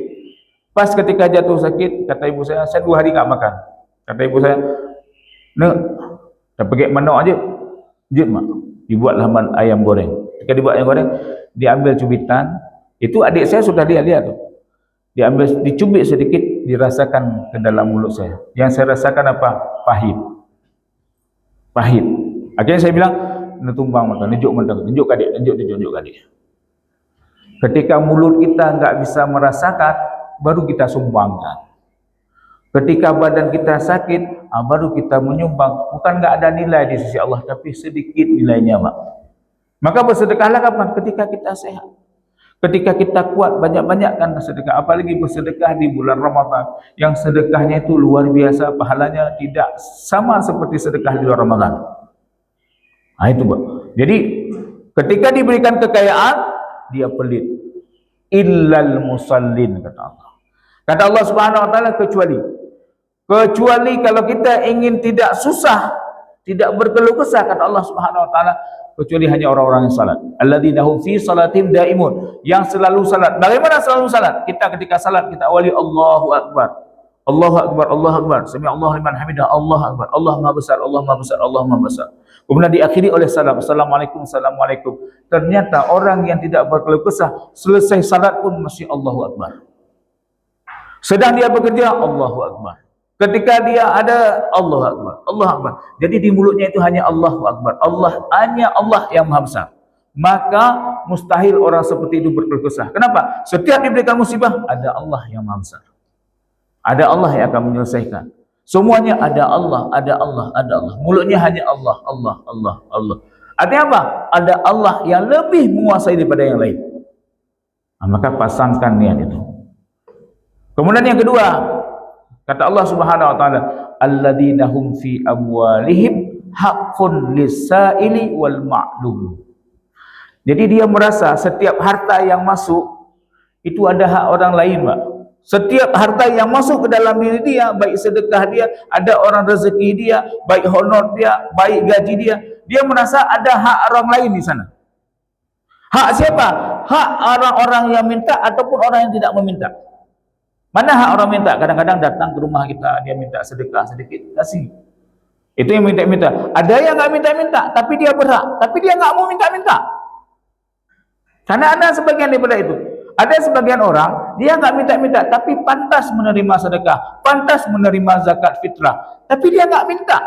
Pas ketika jatuh sakit, kata ibu saya 2 hari nggak makan. Kata ibu saya, "Nek, dah pergi mana aja, jut mak, dibuatlah ayam goreng." Ketika dibuat ayam goreng, diambil cubitan. Itu adik saya sudah lihat tuh. Diambil, dicubit sedikit, dirasakan ke dalam mulut saya. Yang saya rasakan apa? Pahit. Pahit. Akhirnya saya bilang, "Netumbang mata, nunjuk adik, nunjuk adik." Ketika mulut kita nggak bisa merasakan, baru kita sumbangkan. Ketika badan kita sakit, baru kita menyumbang. Bukan nggak ada nilai di sisi Allah, tapi sedikit nilainya, Pak. Maka bersedekahlah kapan? Ketika kita sehat. Ketika kita kuat, banyak-banyakkan bersedekah. Apalagi bersedekah di bulan Ramadan, yang sedekahnya itu luar biasa, pahalanya tidak sama seperti sedekah di luar Ramadan. Itu, Pak. Jadi ketika diberikan kekayaan, dia pelit. Illal musallin, kata Allah. Kata Allah Subhanahu wa taala, kecuali kalau kita ingin tidak susah, tidak berkeluh kesah, kata Allah Subhanahu wa taala, kecuali hanya orang-orang yang salat. Alladzina hum fi salatihim daimun, yang selalu salat. Bagaimana selalu salat? Kita ketika salat kita awali Allahu akbar. Allahu akbar, Allahu akbar. Sami Allahu liman hamidah, Allahu akbar. Allah Maha besar, Allah Maha besar, Allah Maha besar. Kemudian diakhiri oleh salam. Assalamualaikum, assalamualaikum. Ternyata orang yang tidak berkeluh kesah, selesai salat pun masih Allahu akbar. Sedang dia bekerja, Allahu akbar. Ketika dia ada, Allahu akbar, Allahu akbar. Jadi di mulutnya itu hanya Allahu akbar. Hanya Allah yang Maha besar. Maka mustahil orang seperti itu berkeluh kesah. Kenapa? Setiap diberikan musibah, ada Allah yang Maha besar. Ada Allah yang akan menyelesaikan. Semuanya ada Allah, ada Allah, ada Allah. Mulutnya hanya Allah, Allah, Allah, Allah. Artinya apa? Ada Allah yang lebih menguasai daripada yang lain. Maka pasangkan niat itu. Kemudian yang kedua, kata Allah Subhanahu wa taala, alladzina hum fi amwalihim haqqun lis-sa'ili wal ma'lum. Jadi dia merasa setiap harta yang masuk itu ada hak orang lain, Pak. Setiap harta yang masuk ke dalam diri dia, baik sedekah dia, ada orang rezeki dia, baik honor dia, baik gaji dia, dia merasa ada hak orang lain di sana. Hak siapa? Hak orang-orang yang minta ataupun orang yang tidak meminta. Mana hak orang minta? Kadang-kadang datang ke rumah kita, dia minta sedekah sedikit, kasih. Itu yang minta-minta. Ada yang nggak minta-minta, tapi dia berhak, tapi dia nggak mau minta-minta. Karena ada sebagian daripada itu. Ada sebagian orang, dia nggak minta-minta, tapi pantas menerima sedekah, pantas menerima zakat fitrah, tapi dia nggak minta.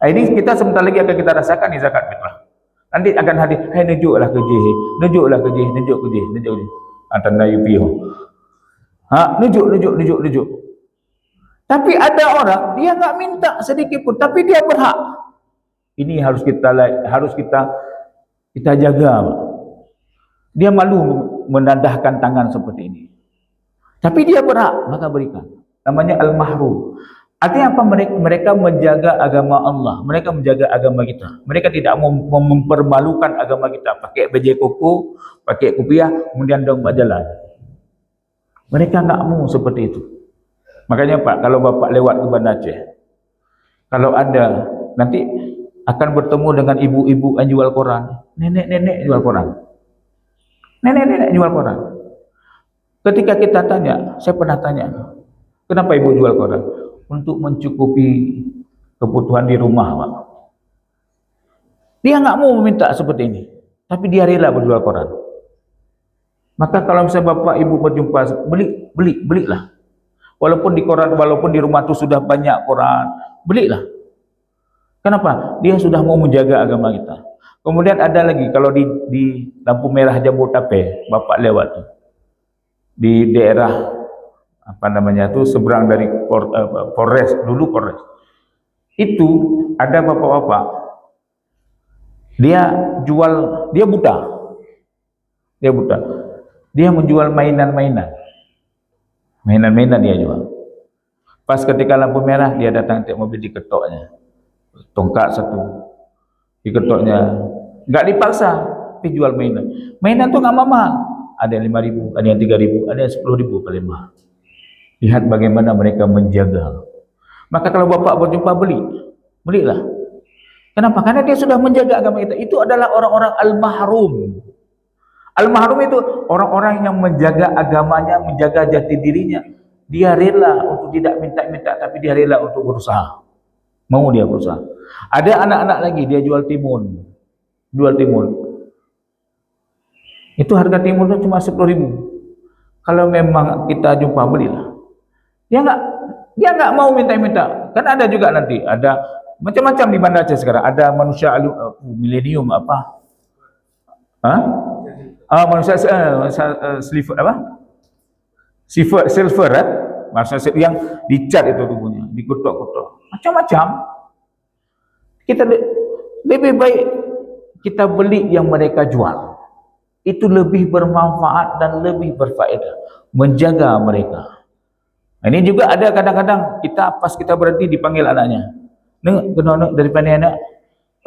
Ini kita sebentar lagi akan kita rasakan di zakat fitrah. Nanti akan hadir, nunjuklah ke JH, nunjuklah ke JH, nunjuk ke JH, nunjuk ke JH. Tanda UPO. Nunjuk. Tapi ada orang, dia nggak minta sedikit pun, tapi dia berhak. Ini harus kita jaga, Pak. Dia malu menadahkan tangan seperti ini. Tapi dia berhak, maka berikan. Namanya al-mahrum. Artinya apa? Mereka menjaga agama Allah. Mereka menjaga agama kita. Mereka tidak mau mempermalukan agama kita. Pakai baju koko, pakai kopiah, kemudian dong jalan. Mereka nggak mau seperti itu. Makanya Pak, kalau Bapak lewat ke Banda Aceh, kalau ada, nanti akan bertemu dengan ibu-ibu yang jual koran. Nenek-nenek jual koran. Nenek-nenek jual koran. Ketika kita tanya, saya pernah tanya, kenapa ibu jual koran? Untuk mencukupi kebutuhan di rumah, Pak. Dia nggak mau meminta seperti ini, tapi dia rela berjual koran. Maka kalau misalnya bapak ibu berjumpa, belilah. Walaupun di koran, walaupun di rumah itu sudah banyak koran, belilah. Kenapa? Dia sudah mau menjaga agama kita. Kemudian ada lagi, kalau di lampu merah Jabodetabek, bapak lewat tuh, di daerah seberang dari Polres, dulu Polres. Itu ada bapak-bapak, dia buta. Dia menjual mainan-mainan dia jual. Pas ketika lampu merah, dia datang tiap mobil diketoknya, tongkat satu, diketoknya, Enggak dipaksa, tapi jual mainan. Mainan tu enggak mahal. Ada yang 5.000, ada yang 3.000, ada yang 10.000 paling mahal. Lihat bagaimana mereka menjaga. Maka kalau bapak berjumpa belilah. Kenapa? Karena dia sudah menjaga agama kita. Itu adalah orang-orang al-mahrum. Al-mahrum itu orang-orang yang menjaga agamanya, menjaga jati dirinya. Dia rela untuk tidak minta-minta, tapi dia rela untuk berusaha. Mau dia berusaha. Ada anak-anak lagi, dia jual timun. Jual timun. Itu harga timun itu cuma 10.000. Kalau memang kita jumpa, belilah. Dia enggak mau minta-minta. Kan ada juga nanti, ada macam-macam di Banda Aceh sekarang. Ada manusia milenium apa? Manusia silver apa? Silver manusia yang dicat itu tubuhnya, dikutuk-kutuk. Macam-macam. Kita lebih baik kita beli yang mereka jual. Itu lebih bermanfaat dan lebih berfaedah menjaga mereka. Ini juga ada kadang-kadang pas kita berhenti dipanggil anaknya. Kenapa dari mana anak?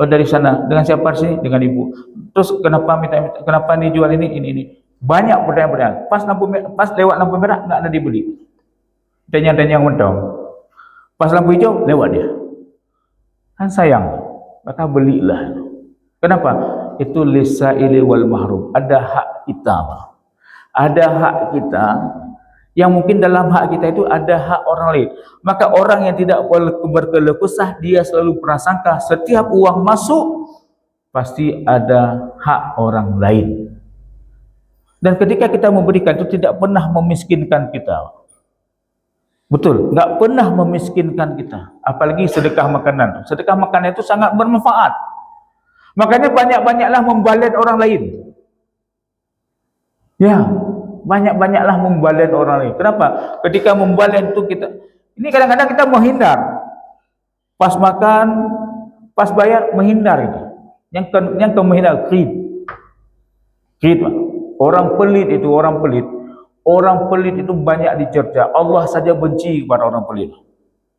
Oh dari sana. Dengan siapa sih? Dengan ibu. Terus kenapa minta? Kenapa nih jual ini? Banyak pertanyaan-pertanyaan. Pas lewat lampu merah enggak ada dibeli. Tanya-tanya mentong. Pas lampu hijau lewat dia. Kan sayang. Maka belilah. Kenapa? Itu lisaili wal mahrum. Ada hak kita. Ada hak kita. Yang mungkin dalam hak kita itu ada hak orang lain. Maka orang yang tidak berkeluh kesah, dia selalu prasangka setiap uang masuk pasti ada hak orang lain. Dan ketika kita memberikan itu tidak pernah memiskinkan kita. Betul, enggak pernah memiskinkan kita. Apalagi sedekah makanan. Sedekah makanan itu sangat bermanfaat. Makanya banyak-banyaklah membalet orang lain. Ya, banyak-banyaklah membalet orang lain. Kenapa? Ketika membalet itu ini kadang-kadang kita menghindar. Pas makan, pas bayar menghindar itu. Yang menghindar kredit. Orang pelit itu Orang pelit itu banyak dicerca. Allah saja benci kepada orang pelit.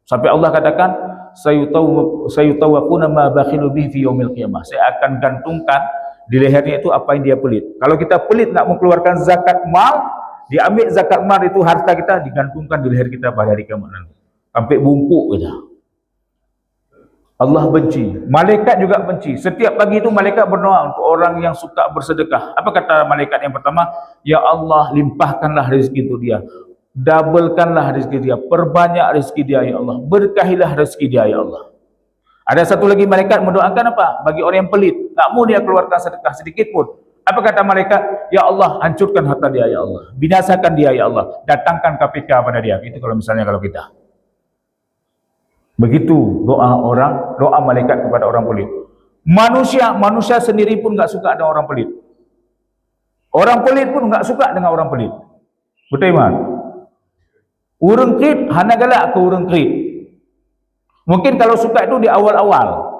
Sampai Allah katakan, sayutawaquna ma bakhilu bihi fi yaumil qiyamah. Saya akan gantungkan di lehernya itu apa yang dia pelit. Kalau kita pelit nak mengeluarkan zakat mal, diambil zakat mal itu harta kita digantungkan di leher kita pada hari kiamat nanti. Sampai bungkuk kita. Allah benci. Malaikat juga benci. Setiap pagi itu malaikat berdoa untuk orang yang suka bersedekah. Apa kata malaikat yang pertama? Ya Allah, limpahkanlah rezeki itu dia. Doublekanlah rezeki dia. Perbanyak rezeki dia ya Allah. Berkahilah rezeki dia ya Allah. Ada satu lagi malaikat mendoakan apa? Bagi orang yang pelit. Tak mau dia keluarkan sedekah sedikit pun. Apa kata malaikat? Ya Allah, hancurkan harta dia ya Allah. Binasakan dia ya Allah. Datangkan KPK pada dia. Itu kalau misalnya kalau kita. Begitu doa malaikat kepada orang pelit. Manusia sendiri pun enggak suka ada orang pelit. Orang pelit pun enggak suka dengan orang pelit. Betul iman? Urang krit hana galak ke urang krit. Mungkin kalau suka itu di awal-awal.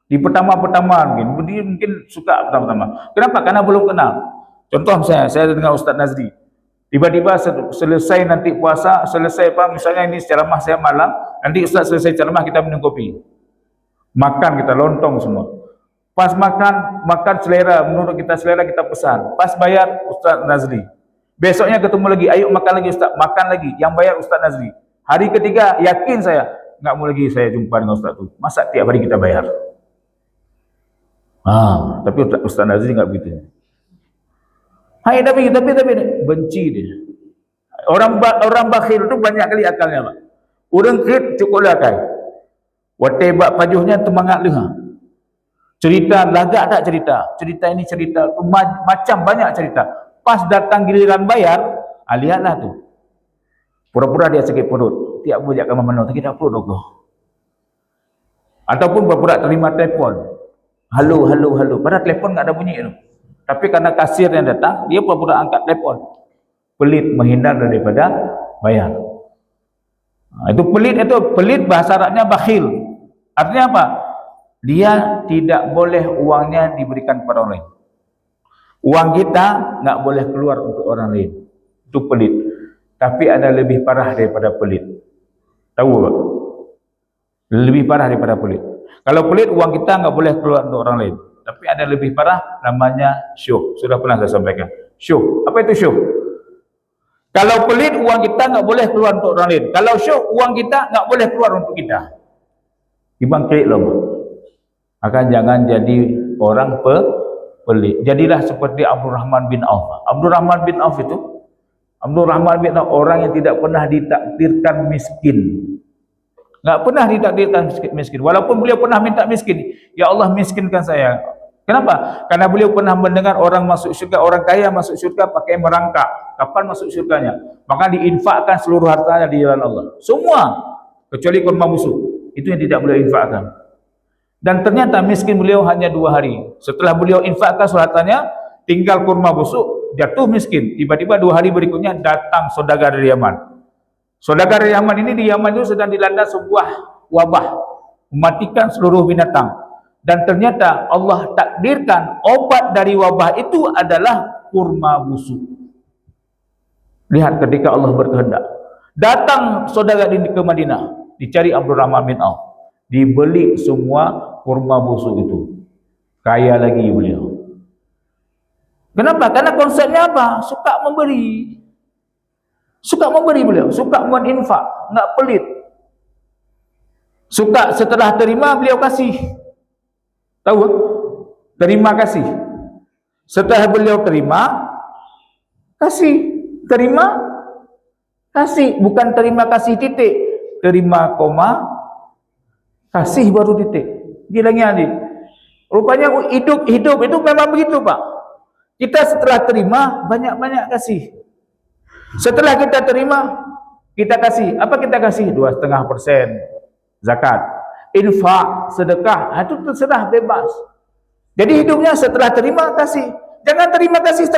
Di pertama-pertama mungkin suka pertama-tama. Kenapa? Karena belum kenal. Contoh saya dengan Ustaz Nazri. Tiba-tiba selesai nanti puasa, selesai misalnya ini ceramah saya malam, nanti Ustaz selesai ceramah kita minum kopi. Makan kita lontong semua. Pas makan selera, menurut kita selera kita pesan. Pas bayar Ustaz Nazri. Besoknya ketemu lagi, ayo makan lagi Ustaz, makan lagi. Yang bayar Ustaz Nazri. Hari ketiga yakin saya, enggak mau lagi saya jumpa dengan Ustaz itu. Masa tiap hari kita bayar? Tapi Ustaz Nazri enggak begitu. Tapi benci dia. Orang bakhil tu banyak kali akalnya, Pak. Orang kredit cukuplah kan. Watebak pajuhnya temangat leh. Cerita lagak tak cerita. Cerita ini cerita tu macam banyak cerita. Pas datang giliran bayar, lihatlah tu. Pura-pura dia sakit perut. Tiap bulan kamu mana sakit perut aku. Ataupun pura-pura terima telefon. Halo. Padahal telefon enggak ada bunyi tu. Tapi karena kasir yang datang, dia pura-pura angkat telefon. Pelit, menghindar daripada bayar. Itu pelit bahasa Arabnya bakhil. Artinya apa? Dia tidak boleh uangnya diberikan kepada orang lain. Uang kita enggak boleh keluar untuk orang lain. Itu pelit. Tapi ada lebih parah daripada pelit. Tahu tak? Lebih parah daripada pelit. Kalau pelit, uang kita enggak boleh keluar untuk orang lain. Tapi ada lebih parah, namanya syuh. Sudah pernah saya sampaikan. Syuh. Apa itu syuh? Kalau pelit, uang kita nggak boleh keluar untuk orang lain. Kalau syuh, uang kita nggak boleh keluar untuk kita. Ibang pelit loh. Maka jangan jadi orang pelit. Jadilah seperti Abdurrahman bin Auf. Abdurrahman bin Auf itu, Abdurrahman bin Auf orang yang tidak pernah ditakdirkan miskin. Nggak pernah ditakdirkan miskin. Walaupun beliau pernah minta miskin. Ya Allah, miskinkan saya. Kenapa? Karena beliau pernah mendengar orang masuk syurga, orang kaya masuk syurga pakai merangkak. Kapan masuk syurganya? Maka diinfakkan seluruh hartanya di jalan Allah. Semua. Kecuali kurma busuk. Itu yang tidak beliau infakkan. Dan ternyata miskin beliau hanya 2 hari. Setelah beliau infakkan seluruh hartanya, tinggal kurma busuk, jatuh miskin. Tiba-tiba 2 hari berikutnya datang saudagar dari Yaman. Saudagar dari Yaman ini, di Yaman itu sedang dilanda sebuah wabah, mematikan seluruh binatang. Dan ternyata Allah takdirkan obat dari wabah itu adalah kurma busuk. Lihat ketika Allah berkehendak. Datang saudagar ini ke Madinah, dicari Abdurrahman bin Auf. Dibeli semua kurma busuk itu. Kaya lagi beliau. Kenapa? Karena konsepnya apa? Suka memberi. Suka memberi beliau, suka meninfak, enggak pelit. Suka setelah terima beliau kasih. Tahu? Terima kasih. Setelah beliau terima, kasih. Terima, kasih. Bukan terima kasih titik. Terima koma, kasih baru titik. Gilanya adik. Rupanya hidup itu memang begitu, Pak. Kita setelah terima, banyak-banyak kasih. Setelah kita terima, kita kasih. Apa kita kasih? 2,5% zakat. Infak, sedekah, itu terserah, bebas. Jadi hidupnya setelah terima, kasih. Jangan terima kasih.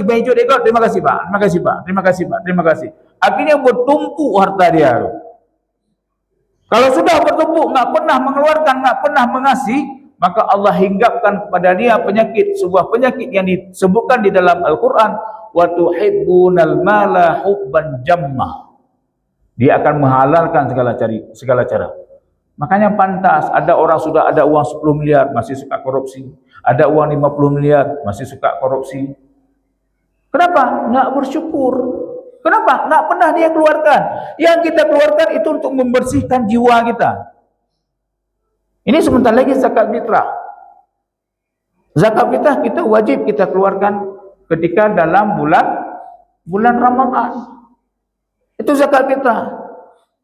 Baju dekor, terima kasih Pak, terima kasih. Akhirnya bertumpuk harta dia. Kalau sudah bertumpuk, nggak pernah mengeluarkan, nggak pernah mengasih, maka Allah hinggapkan kepada dia penyakit, sebuah penyakit yang disebutkan di dalam Al-Quran, wa tuhibbunal mala hubban jamma. Dia akan menghalalkan segala cara. Makanya pantas ada orang sudah ada uang 10 miliar masih suka korupsi, ada uang 50 miliar masih suka korupsi. Kenapa? Nggak bersyukur. Kenapa? Nggak pernah dia keluarkan. Yang kita keluarkan itu untuk membersihkan jiwa kita. Ini sebentar lagi zakat fitrah. Zakat fitrah kita wajib kita keluarkan ketika dalam bulan Ramadan. Itu zakat fitrah.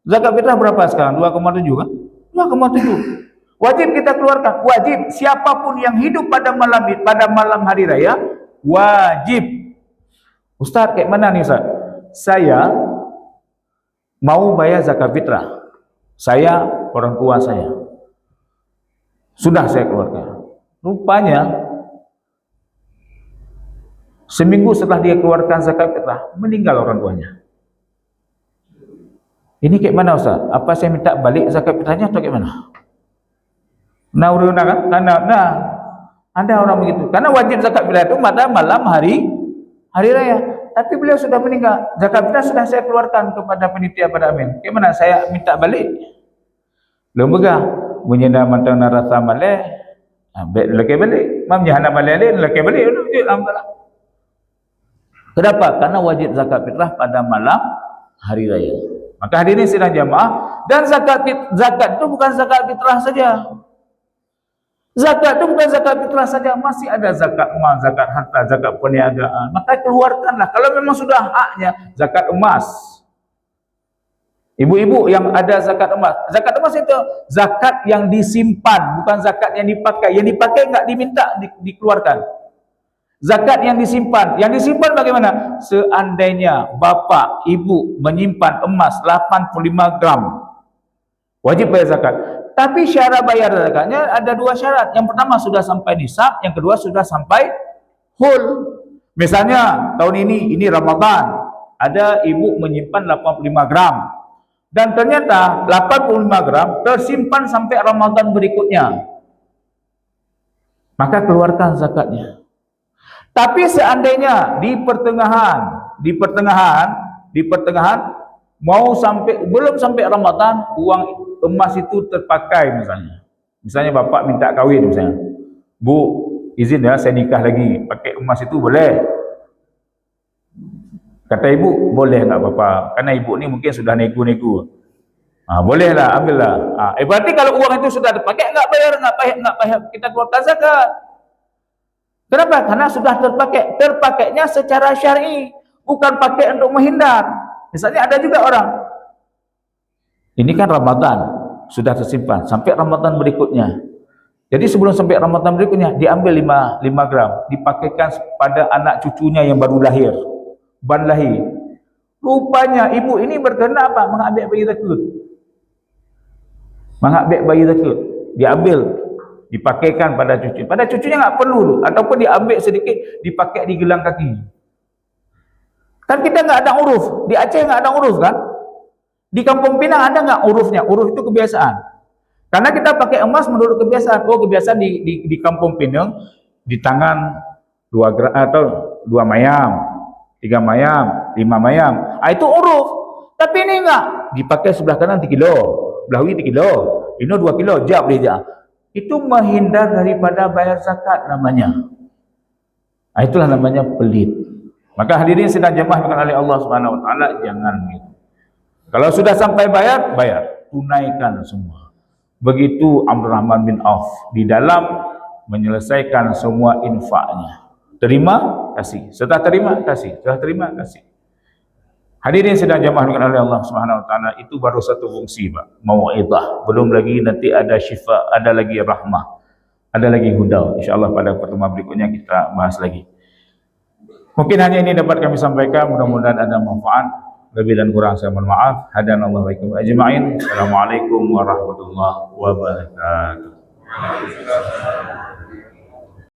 Zakat fitrah berapa sekarang? 2,7 kan? 2,7. Wajib kita keluarkan. Wajib. Siapapun yang hidup pada malam hari raya, wajib. Ustaz, kayak mana nih Ustaz? Saya mau bayar zakat fitrah. Saya, orang tua saya. Sudah saya keluarkan. Rupanya seminggu setelah dia keluarkan zakat fitrah, meninggal orang tuanya. Ini kayak mana Ustaz? Apa saya minta balik zakat fitrahnya atau kayak mana? Nah, ada orang begitu. Karena wajib zakat fitrah itu pada malam hari raya. Tapi beliau sudah meninggal. Zakat fitrah sudah saya keluarkan kepada panitia pada amin. Kayak mana saya minta balik? Belum begah. Menyenda mantau narasa malih. Lagi balik. Mam jahana malih lagi balik. Alhamdulillah. Kenapa? Karena wajib zakat fitrah pada malam hari raya. Maka hadirin sidang jamaah, dan zakat itu bukan zakat fitrah saja. Zakat itu bukan zakat fitrah saja, masih ada zakat emas, zakat harta, zakat perniagaan. Maka keluarkanlah kalau memang sudah haknya zakat emas. Ibu-ibu yang ada zakat emas. Zakat emas itu zakat yang disimpan, bukan zakat yang dipakai. Yang dipakai enggak diminta dikeluarkan. Zakat yang disimpan. Yang disimpan bagaimana? Seandainya bapak, ibu menyimpan emas 85 gram, wajib bayar zakat. Tapi syarat bayar zakatnya ada 2 syarat. Yang pertama sudah sampai nisab, yang kedua sudah sampai hul. Misalnya tahun ini Ramadan, ada ibu menyimpan 85 gram. Dan ternyata 85 gram tersimpan sampai Ramadan berikutnya. Maka keluarkan zakatnya. Tapi seandainya di pertengahan belum sampai Ramadan, uang emas itu terpakai misalnya. Misalnya bapak minta kawin misalnya. Bu, izin ya saya nikah lagi, pakai emas itu boleh? Kata ibu, boleh, nggak apa-apa. Karena ibu ni mungkin sudah nego-nego. Boleh lah, ambil lah. Berarti kalau uang itu sudah terpakai, nggak bayar, nggak payah kita keluarkan zakat. Kenapa? Karena sudah terpakai. Terpakainya secara syar'i, bukan pakai untuk menghindar. Misalnya ada juga orang, ini kan Ramadan, sudah tersimpan sampai Ramadan berikutnya. Jadi sebelum sampai Ramadan berikutnya, diambil 5 gram, dipakaikan pada anak cucunya yang baru lahir, ban lahir. Rupanya ibu ini berkehendak apa? Mengambil bayi tersebut. Mengambil bayi tersebut, diambil, dipakaikan pada cucu. Pada cucunya nggak perlu tu, ataupun diambil sedikit, dipakai di gelang kaki. Kan kita nggak ada uruf, di Aceh nggak ada uruf kan? Di Kampung Pinang ada nggak urufnya? Uruf itu kebiasaan. Karena kita pakai emas menurut kebiasaan. Kebiasaan di Kampung Pinang, di tangan 2 gram atau 2 mayam, 3 mayam, 5 mayam. Itu uruf. Tapi ini enggak, dipakai sebelah kanan 3 kilo, sebelah kiri 3 kilo, ini 2 kilo, jap boleh jap. Itu menghindar daripada bayar zakat namanya. Itulah namanya pelit. Maka hadirin sedang jemaah oleh Allah Subhanahu wa taala, jangan gitu. Kalau sudah sampai bayar, tunaikan semua. Begitu Abdul Rahman bin Auf di dalam menyelesaikan semua infaknya. Terima, kasih. Setelah terima, kasih. Setelah terima, kasih. Hadirin sedang jemaah oleh Allah Subhanahu wa taala, itu baru satu fungsi, Pak. Mau'izah. Belum lagi nanti ada syifa, ada lagi rahmah, ada lagi huda. Insyaallah pada pertemuan berikutnya kita bahas lagi. Mungkin hanya ini dapat kami sampaikan, mudah-mudahan ada manfaat. Lebih dan kurang saya mohon maaf. Hadanallahu wa iyyakum ajma'in. Assalamualaikum warahmatullahi wabarakatuh.